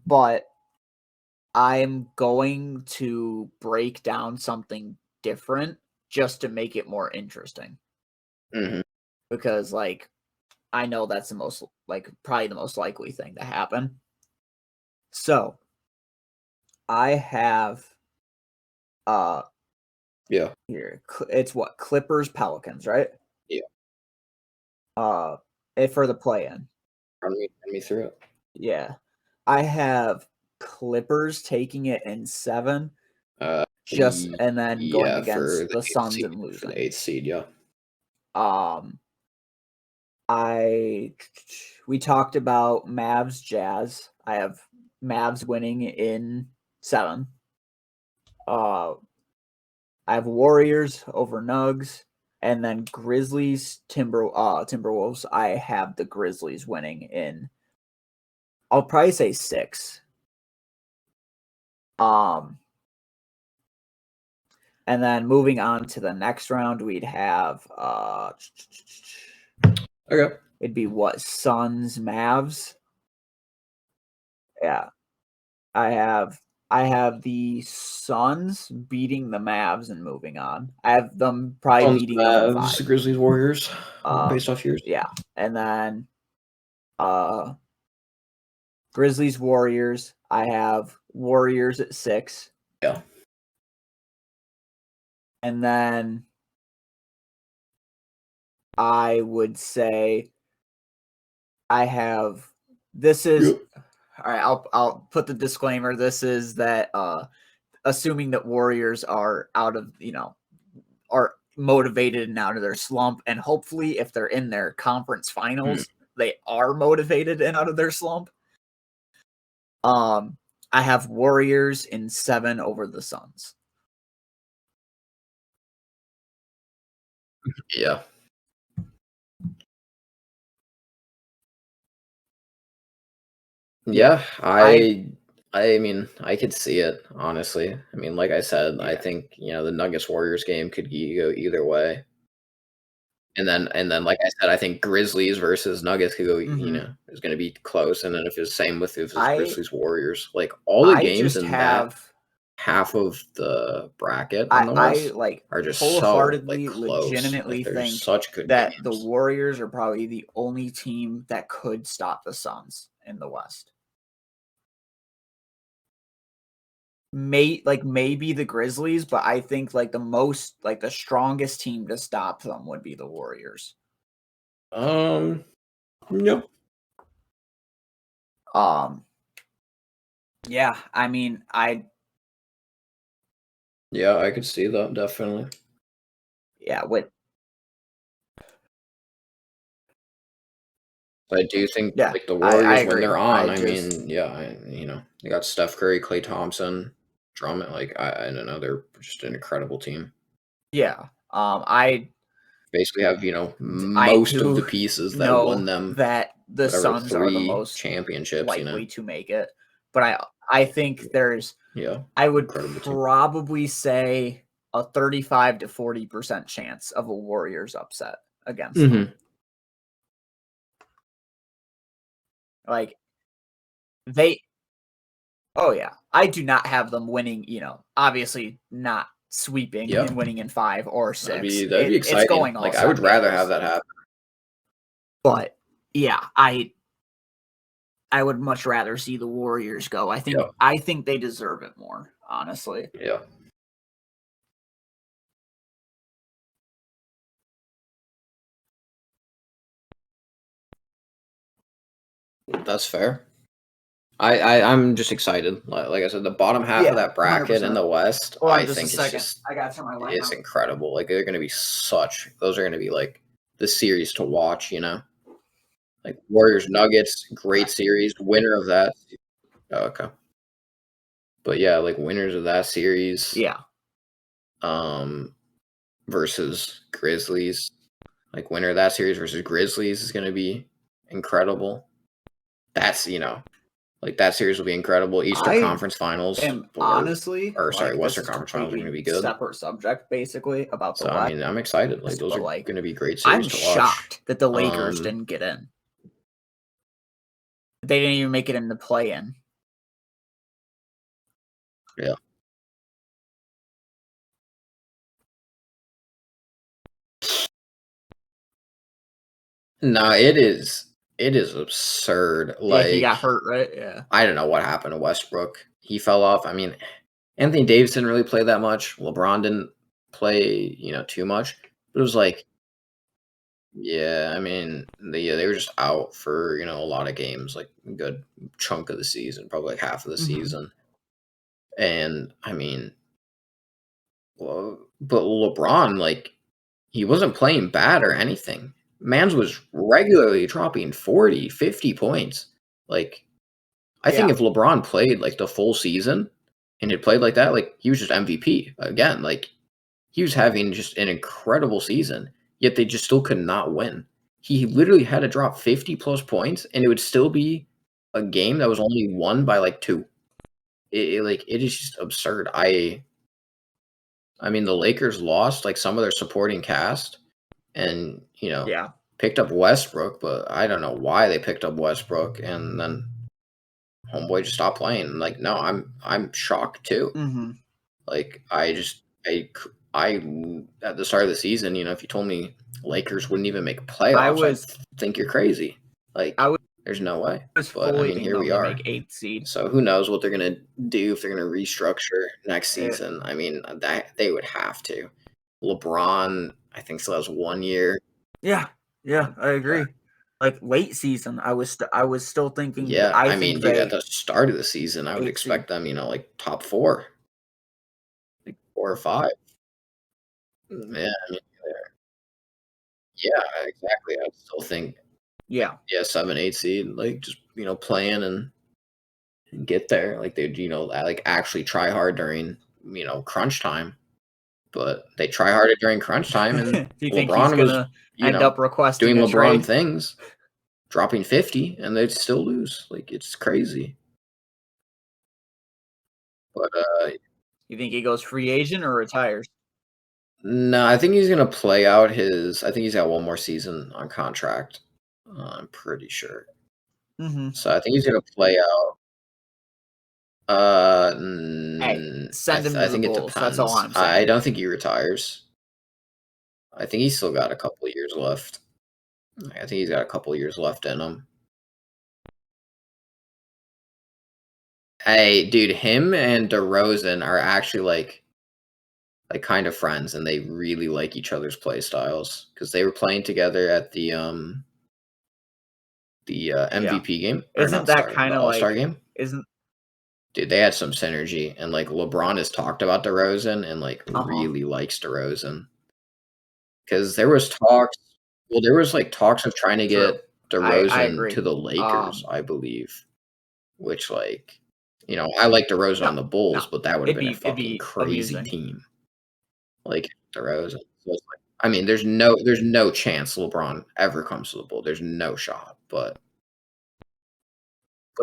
but I'm going to break down something different just to make it more interesting. Because I know that's the most probably the most likely thing to happen. So I have here it's what Clippers Pelicans, right? For the play-in. Run me through it. Yeah, I have Clippers taking it in 7, and then going against the Suns and losing. For the 8th seed, we talked about Mavs Jazz. I have Mavs winning in 7. I have Warriors over Nugs, and then Grizzlies Timberwolves. I have the Grizzlies winning in, I'll probably say 6. And then moving on to the next round, we'd have it'd be what, Suns Mavs. Yeah, I have the Suns beating the Mavs and moving on. I have them probably Suns, beating them in 5. Grizzlies Warriors based off yours. Yeah, and then Grizzlies Warriors. I have Warriors at 6. Yeah. And then I would say I have all right, I'll put the disclaimer. This is that assuming that Warriors are out of, are motivated and out of their slump, and hopefully if they're in their conference finals, they are motivated and out of their slump. I have Warriors in 7 over the Suns. Yeah. Yeah, I mean, I could see it, honestly. I mean, like I said, I Yeah. think, the Nuggets Warriors game could go either way. And then like I said, I think Grizzlies versus Nuggets could go, Mhm. is gonna be close. And then if it's same with if it's I Grizzlies Warriors, like all the I games just in that have half of the bracket in the I West like are just so like wholeheartedly, close. Like legitimately they're just think such good that the games. Warriors are probably the only team that could stop the Suns in the West. Maybe the Grizzlies, but I think the strongest team to stop them would be the Warriors. No. Um, yeah, I mean, Yeah, I could see that definitely. yeah, with I do think yeah, like the I Warriors when agree. they're I on, I just mean, yeah, they got Steph Curry, Klay Thompson, Drummond. Like I don't know, they're just an incredible team. yeah, Basically have I most of the do pieces that won know them that the whatever Suns are the 3 most championships. likely to make it, but I think Yeah, I would incredible team. probably say a 35 to 40% chance of a Warriors upset against them. Like they oh yeah, I do not have them winning, obviously not sweeping Yeah, and winning in 5 or 6. that'd be It's exciting. going all Like I would 7 rather have games. that happen. But yeah, I would much rather see the Warriors go. Yeah, I think they deserve it more, honestly. yeah, that's fair. I'm just excited. Like I said, the bottom half of Yeah, that bracket in 100%. the West, Hold I on just a think it's second. just I gotta turn my light it's on. incredible. Like they're gonna be those are gonna be like the series to watch. Like Warriors Nuggets, great series. Winner of that. Oh, okay. But yeah, like winners of that series, Yeah. um, versus Grizzlies. Like winner of that series versus Grizzlies is gonna be incredible. That's like that series will be incredible. Eastern I Conference Finals am honestly, or sorry, this Western is Conference Finals are gonna completely be good. separate subject basically about the So I West, mean, I'm excited. Like those but are gonna be great series I'm to watch. shocked that the Lakers Um, didn't get in. They didn't even make it in the play-in. yeah. No, it is absurd. Yeah, he got Like hurt, right? Yeah. I don't know what happened to Westbrook. He fell off. I mean, Anthony Davis didn't really play that much. LeBron didn't play, too much. But it was like, yeah, I mean, they were just out for, a lot of games, like a good chunk of the season, probably like half of the Mhm. season. And I mean, well, but LeBron, like, he wasn't playing bad or anything. Mans was regularly dropping 40, 50 points. Like, I think Yeah. if LeBron played like the full season and had played like that, like he was just MVP again. Like he was having just an incredible season, yet they just still could not win. He literally had to drop 50 plus points, and it would still be a game that was only won by like 2. It is just absurd. I mean the Lakers lost like some of their supporting cast, and Yeah. picked up Westbrook, but I don't know why they picked up Westbrook, and then homeboy just stopped playing. Like, no, I'm shocked too. Mhm. Like, I at the start of the season, if you told me Lakers wouldn't even make I playoffs, I'd was think you're crazy. I Like, there's no way. was But I fully mean, thinking here them we to make are. 8th seed. So who knows what they're gonna do if they're gonna restructure next Eh, season? I mean, that they would have to. LeBron, I think still has 1 year. yeah. Yeah, I Yeah. agree. Like late season, I was still thinking Yeah, I I think mean, dude, at they the start of the season, I would 8th seed. expect them, like top 4, like 4 or 5. Yeah, I mean, yeah, exactly. I still think, Yeah. yeah, 7, 8 seed, like just playing and get there. Like they'd like actually try hard during crunch time, but they try harder during crunch time, and Do you think he's LeBron was gonna end up doing requesting a LeBron trade? things, dropping 50 and they'd still lose. Like, it's crazy. But You think he goes free agent or retires? no, I think he's gonna play out his. I think he's got one more season on contract. I'm pretty sure. Mm-hmm. So I think he's gonna play out. Hey, send him I to the think it Bulls. That's all depends. I'm saying. I don't think he retires. I think he's still got a couple of years left. I think he's got a couple of years left in him. Hey, dude, him and DeRozan are actually like kind of friends, and they really like each other's play styles because they were playing together at the MVP game. Or Isn't not, that sorry, kind the of All-Star like? game. Isn't Dude, they had some synergy, and like LeBron has talked about DeRozan and like Uh-huh. really likes DeRozan because there was talks. Well, there was like talks of trying to True. get I DeRozan agree. to the Lakers, I believe. Which, like, I like DeRozan on the Bulls, but that would have been a fucking crazy amusing. team. Like DeRozan. So it's like, I mean, there's no chance LeBron ever comes to the Bulls. There's no shot, but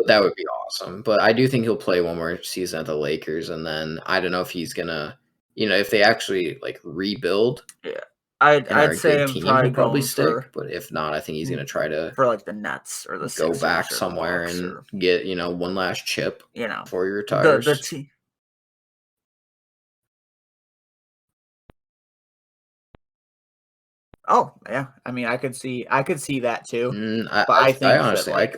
that would be awesome. But I do think he'll play one more season at the Lakers, and then I don't know if he's gonna, if they actually like rebuild. Yeah, and are I'd a say good I'm team, he'll probably going stick. But if not, I think he's gonna try to for like the Nets or the go Sixers back or the somewhere Bucks and or, get one last chip before he retires. the team. Oh yeah, I mean, I could see that too. But I think honestly, that,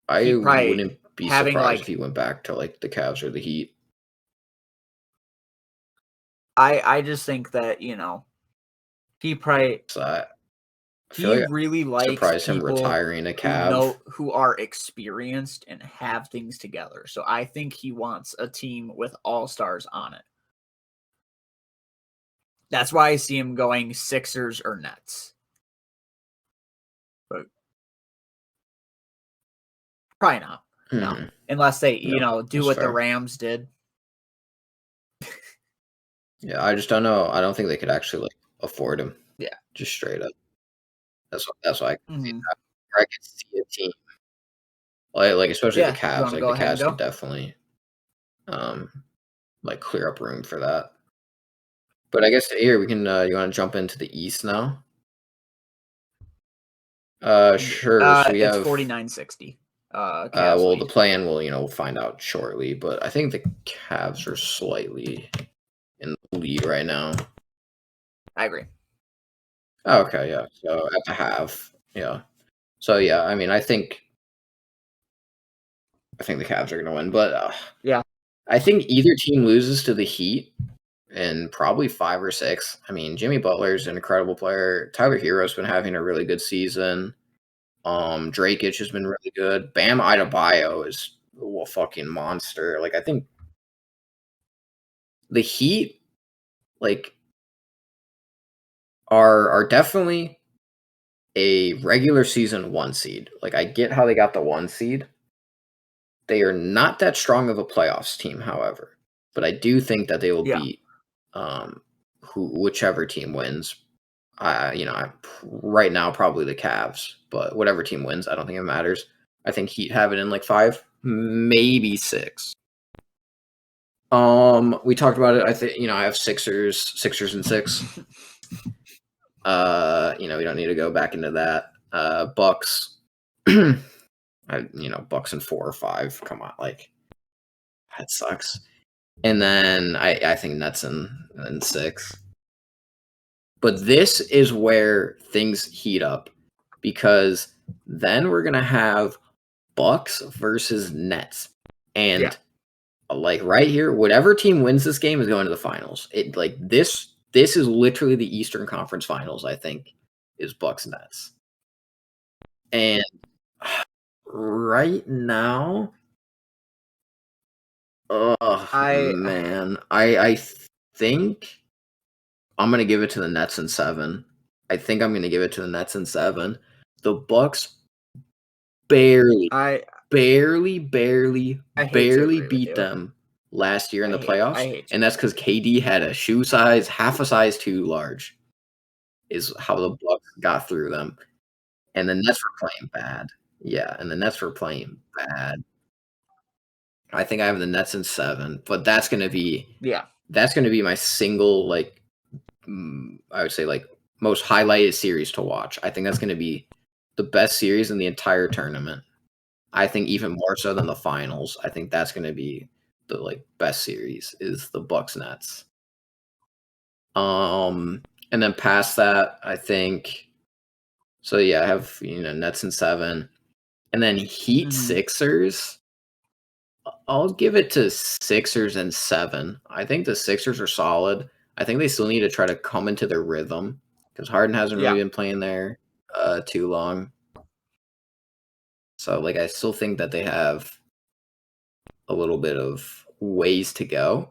I wouldn't be having, surprised if he went back to like the Cavs or the Heat. I just think that he probably So I feel like really likes surprised him people retiring a Cav. who are experienced and have things together. So I think he wants a team with all-stars on it. That's why I see him going Sixers or Nets. But probably not. No. Unless they, do what the Rams did. Yeah, I just don't know. I don't think they could actually like afford him. Yeah. Just straight up. That's why I can see that. Or I could see a team. Like especially the Cavs. Like the Cavs could definitely like clear up room for that. But I guess here we can you want to jump into the East now? Sure. So we it's have 49-60. Well, the play-in we'll find out shortly, but I think the Cavs are slightly in the lead right now. I agree. Okay, yeah. So at the half, yeah. So yeah, I mean, I think the Cavs are going to win, but yeah, I think either team loses to the Heat in probably 5 or 6. I mean, Jimmy Butler's an incredible player. Tyler Hero's been having a really good season. Dragic has been really good. Bam Adebayo is a fucking monster. Like, I think the Heat, like, are definitely a regular season 1 seed. Like, I get how they got the 1 seed. They are not that strong of a playoffs team, however. But I do think that they will beat whichever team wins. Right now probably the Cavs, but whatever team wins, I don't think it matters. I think Heat have it in like 5, maybe 6. We talked about it. I think I have Sixers and 6. We don't need to go back into that. Bucks, Bucks in 4 or 5. Come on, like that sucks. And then I think Nets in 6. But this is where things heat up because then we're gonna have Bucks versus Nets, and like right here, whatever team wins this game is going to the finals. It like this is literally the Eastern Conference Finals. I think is Bucks Nets, and right now, I think I'm gonna give it to the Nets in 7. I think I'm gonna give it to the Nets in 7. The Bucks barely beat them last year in the playoffs, and that's because KD had a shoe size half a size too large. Is how the Bucks got through them, and the Nets were playing bad. Yeah, and the Nets were playing bad. I think I have the Nets in 7, but that's gonna be my single I would say most highlighted series to watch. I think that's gonna be the best series in the entire tournament. I think even more so than the finals. I think that's gonna be the best series is the Bucks Nets. And then past that, I think so. Yeah, I have Nets in 7, and then Heat Sixers. I'll give it to Sixers and 7. I think the Sixers are solid. I think they still need to try to come into their rhythm because Harden hasn't really been playing there too long. So I still think that they have a little bit of ways to go.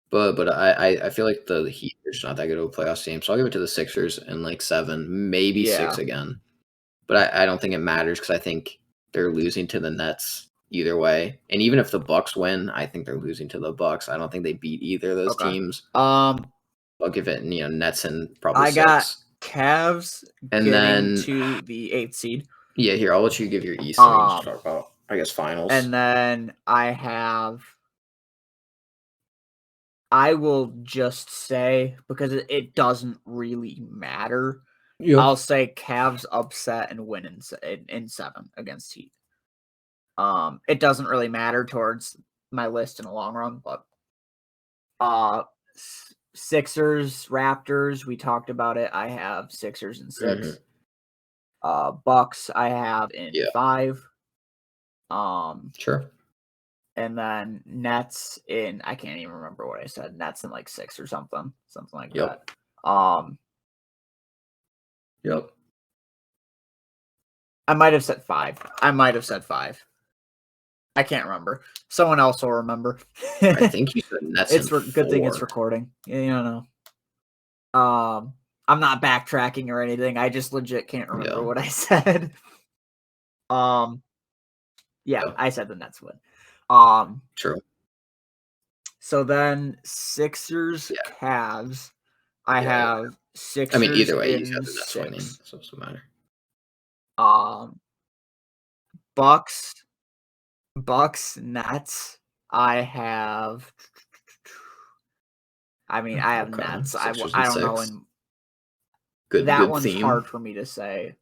But I feel like the Heat are just not that good of a playoff team. So I'll give it to the Sixers and 7, maybe 6 again. But I don't think it matters because I think they're losing to the Nets either way. And even if the Bucks win, I think they're losing to the Bucks. I don't think they beat either of those teams. I'll give it Nets and probably 6. Got Cavs and then to the 8th seed. Yeah, here I'll let you give your East and we can just talk about finals. And then I will just say because it doesn't really matter. Yep. I'll say Cavs upset and win in 7 against Heat. It doesn't really matter towards my list in the long run, but Sixers, Raptors, we talked about it. I have Sixers in 6. Bucks I have in 5. Sure. And then Nets in I can't even remember what I said. Nets in 6 or something like that. Yep. I might have said 5. I can't remember. Someone else will remember. I think you said Nets. It's good thing it's recording. I'm not backtracking or anything. I just legit can't remember what I said. I said the Nets win. True. So then Sixers, Cavs. I have Sixers. I mean, either way, you got the Nets winning, so it doesn't matter. Bucks, Nets. I have. I have Nets. I don't know. That one's theme. Hard for me to say.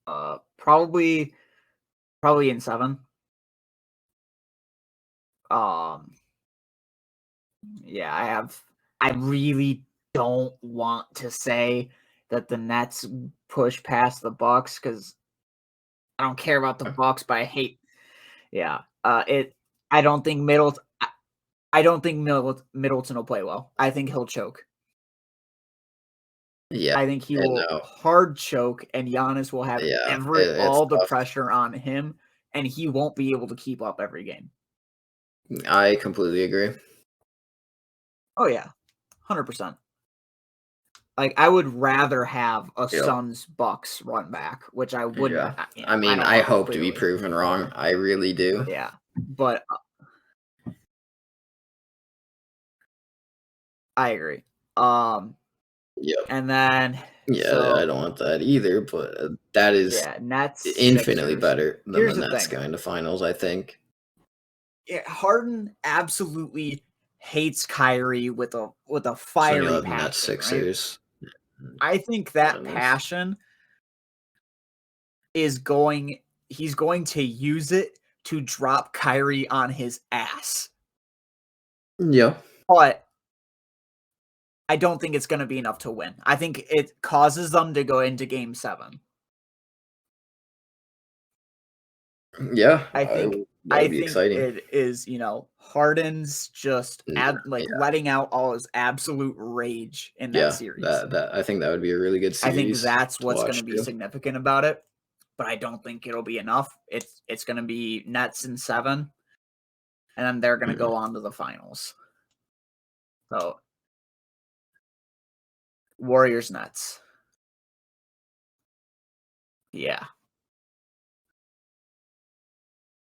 Probably in 7. I really don't want to say that the Nets push past the Bucks because I don't care about the Bucks, but I hate. Yeah. I don't think Middleton. I don't think Middleton will play well. I think he'll choke. Yeah. I think he will hard choke, and Giannis will have all the pressure on him, and he won't be able to keep up every game. I completely agree. Oh yeah, 100%. I would rather have a Suns Bucks run back, which I wouldn't. Yeah. I hope to be proven wrong. I really do. Yeah, but I agree. Yep. And then I don't want that either, but that is Nets infinitely Sixers. better than the Nets going to finals, I think. Yeah, Harden absolutely hates Kyrie with a fiery passion. Nets Sixers. Right? I think that passion he's going to use it to drop Kyrie on his ass. Yeah. But I don't think it's going to be enough to win. I think it causes them to go into Game 7. Yeah. I think exciting. It is, Harden's just letting out all his absolute rage in that series. That I think that would be a really good series. I think that's what's going to be significant about it, but I don't think it'll be enough. It's going to be Nets in 7, and then they're going to go on to the finals. So Warriors Nets. Yeah.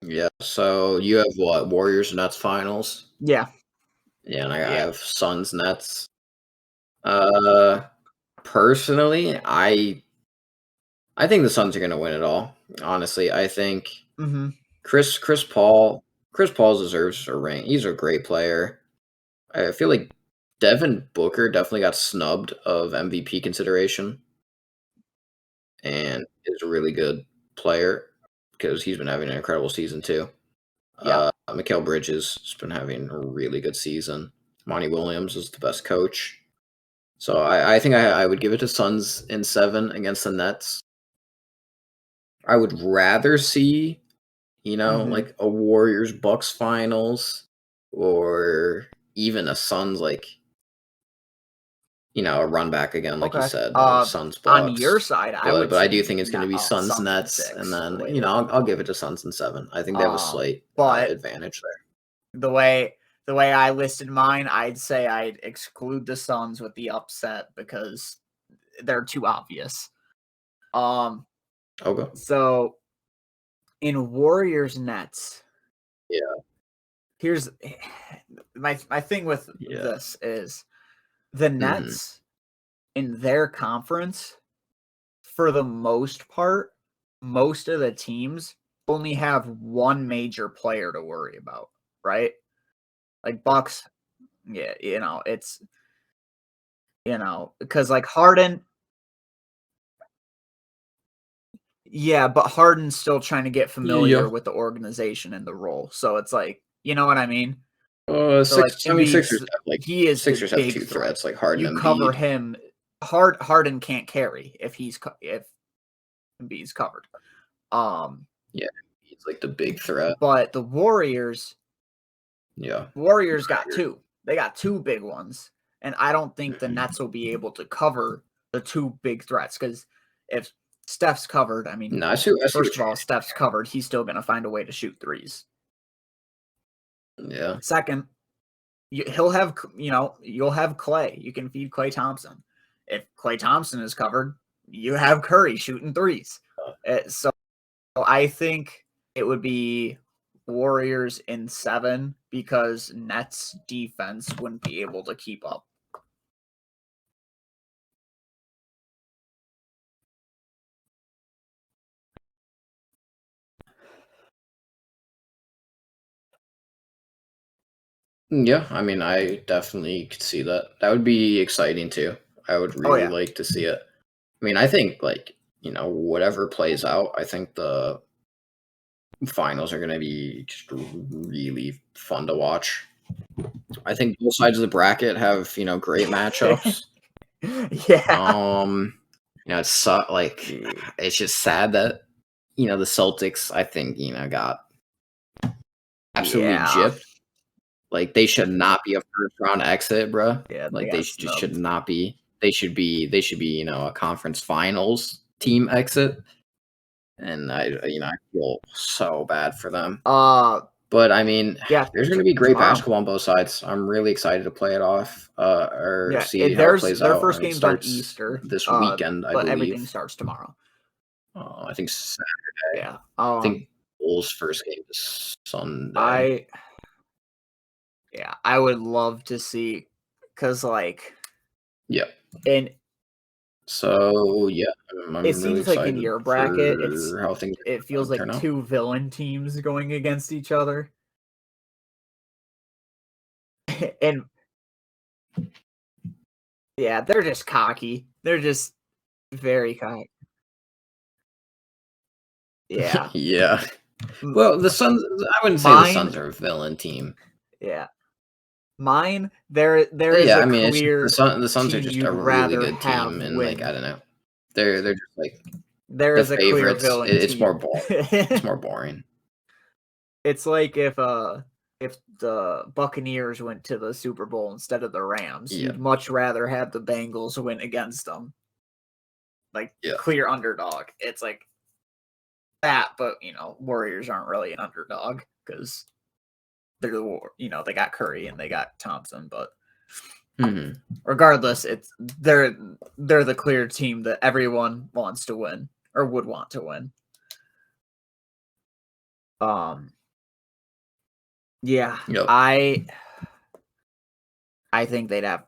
Yeah, so you have what? Warriors Nets finals? Yeah. Yeah, and I have Suns Nets. Personally, I I think the Suns are going to win it all. Honestly, I think Mm-hmm. Chris Paul deserves a ring. He's a great player. I feel like Devin Booker definitely got snubbed of MVP consideration, and is a really good player because he's been having an incredible season too. Yeah. Mikal Bridges has been having a really good season. Monty Williams is the best coach. So I think I would give it to Suns in 7 against the Nets. I would rather see, Mhm. like a Warriors Bucks finals or even a Suns a run back again, like you Okay. said, Suns On your Bucks. side, I But would I do say think it's going to be Suns Suns in Nets, and 6. The then way they I'll give it to Suns in 7. I think they have a slight but advantage there. the way I listed mine, I'd say I'd exclude the Suns with the upset because they're too obvious. Okay. So in Warriors Nets, Yeah. here's my thing with Yeah. this is the Nets in their conference, for the most part, most of the teams only have one major player to worry about, right? Like Bucks, yeah, it's because like Harden, yeah, but Harden's still trying to get familiar Yeah. with the organization and the role. So it's like, you know what I mean? So like Sixers Embiid's have he is the Sixers have big two threat. threats, like Harden You and cover Embiid. him. Harden can't carry if Embiid's covered. Yeah, he's like the big threat. But the Warriors Yeah. got two. They got two big ones. And I don't think the Nets will be able to cover the two big threats because if Steph's covered, I mean, No, I see first of what all, Steph's covered. He's still going to find a way to shoot threes. Yeah. Second, you'll have Klay. You can feed Klay Thompson. If Klay Thompson is covered, you have Curry shooting threes. So I think it would be Warriors in 7 because Nets defense wouldn't be able to keep up. Yeah, I mean, I definitely could see that. That would be exciting too. I would really like to see it. I mean, I think whatever plays out, I think the finals are going to be just really fun to watch. I think both sides of the bracket have, great matchups. Yeah. It's just sad that, the Celtics, I think, got absolutely gypped. Like, they should not be a first round exit, bro. Yeah, Like, they should not be. They should be, a conference finals team exit. And I feel so bad for them. But I mean, there's going to be great basketball on both sides. I'm really excited to play it off, or see how it plays their out. first game's on Easter this weekend, I believe. Everything starts tomorrow. I think Saturday. Yeah. I think Bulls' first game is Sunday. I would love to see because yeah. And so yeah, I'm it seems really like in your bracket, it feels like out. two villain teams going against each other. And yeah, they're just cocky. They're just very cocky. Yeah. Yeah. Well, the Suns, I wouldn't say the Suns are a villain team. Yeah. Mine, there is a clear the Suns are just a really good team, and I don't know. They're just like there is a clear villain it's team. more boring. It's more boring. It's like if the Buccaneers went to the Super Bowl instead of the Rams, you'd much rather have the Bengals win against them. Like clear underdog. It's like that, but Warriors aren't really an underdog because they're they got Curry and they got Thompson, but regardless, they're the clear team that everyone wants to win or would want to win. Yeah, I think they'd have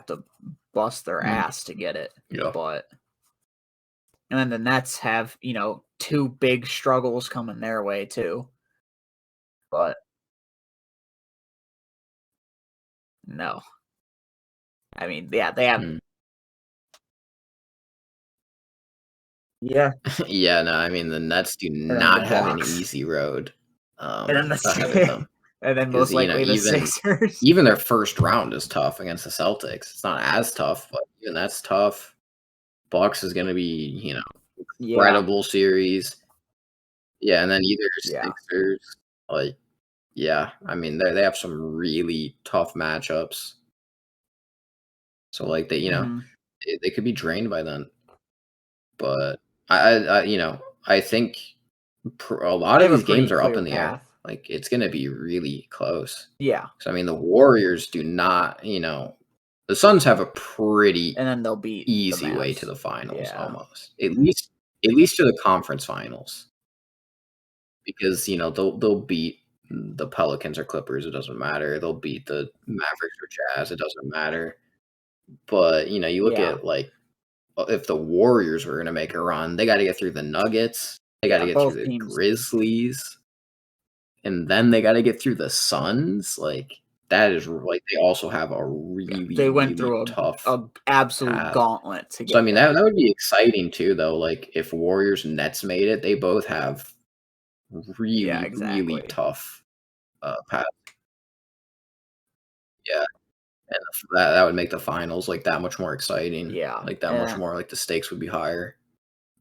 to bust their ass to get it, but And then the Nets have, two big struggles coming their way too. But no. I mean, yeah, they have. Yeah. Yeah, no, I mean the Nets do then the not have an Bucks. easy road And then ahead of them. and then 'Cause, most likely the Sixers. even their first round is tough against the Celtics. It's not as tough, but even that's tough. Bucks is gonna be, Yeah. incredible series. Yeah, and then either Yeah. Sixers, like, yeah, I mean they have some really tough matchups. So like Mhm. they could be drained by then. But I think a lot They of have a these pretty games are up clear in the air. path. Like it's gonna be really close. Yeah. So I mean, the Warriors do not. The Suns have a pretty And then they'll beat the easy way to Mavs. the finals, Yeah. almost. At least to the conference finals, because they'll beat the Pelicans or Clippers. It doesn't matter. They'll beat the Mavericks or Jazz. It doesn't matter. But you look Yeah. at like if the Warriors were gonna make a run, they got to get through the Nuggets. They got to Yeah, get through both the teams. Grizzlies, and then they got to get through the Suns. Like that is like they also have a really They went really through tough a absolute path. gauntlet to So I get mean there. that would be exciting too, though. Like if Warriors Nets made it, they both have Yeah, really really exactly. tough path. Yeah, and that would make the finals like that much more exciting. Yeah. Like that much more like the stakes would be higher.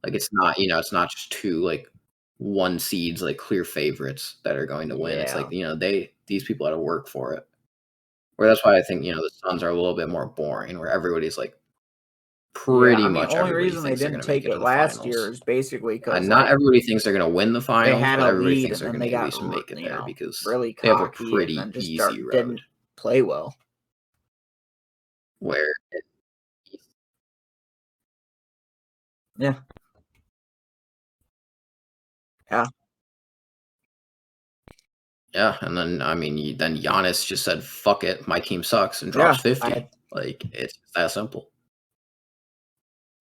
Like it's not just two like one seeds like clear favorites that are going to win. It's like Yeah. these people had to work for it. Where that's why I think the Suns are a little bit more boring, where everybody's like Yeah. pretty I mean, much only everybody reason they thinks they're didn't going to make take it to it the last year finals. is basically because Not everybody thinks they're going to win the they finals, had but a everybody lead thinks and they're then going they to at got least make it there because really they have a cocky and pretty then just easy didn't road. play well. Where Yeah. Yeah. yeah, and then I mean, then Giannis just said, "Fuck it, my team sucks," and drops Yeah. 50. Like it's that simple.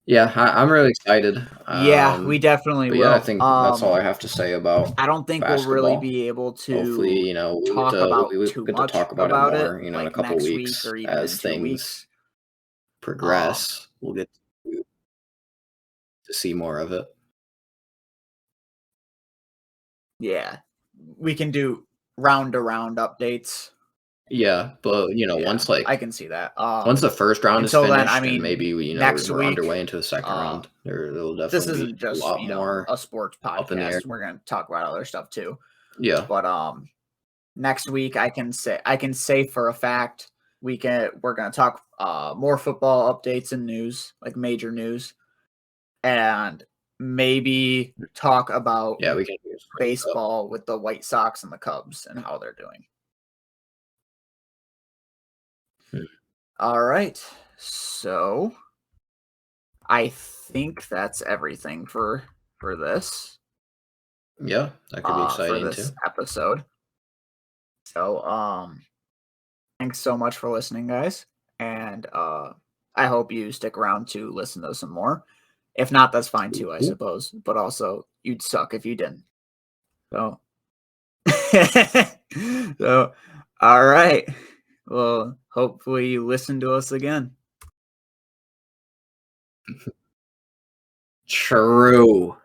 Yeah, I'm really excited. Yeah, we definitely But yeah, I will. think that's all I have to say about I don't think we'll really basketball. be able Hopefully, to we get talk to about we too get to much talk about it about it more, in a like couple next week weeks or even in as 2 weeks. things progress. We'll get to see more of it. Yeah. We can do round to round updates. Yeah, but Yeah, once I can see that. once the first round is Until then, I finished and mean, maybe next we're week, underway into the second round, there'll this definitely be isn't a just, lot more a sports up in the air. podcast. We're going to talk about other stuff too. Yeah. But next week I can say for a fact we're going to talk more football updates and news, like major news, and maybe talk about Yeah, we can do this. baseball with the White Sox and the Cubs and how they're doing. All right. So I think that's everything for this. Yeah, that could be For exciting this too. episode. So thanks so much for listening, guys. And I hope you stick around to listen to some more. If not, that's fine too, I suppose. But also you'd suck if you didn't. So so all right. Well, hopefully you listen to us again. True.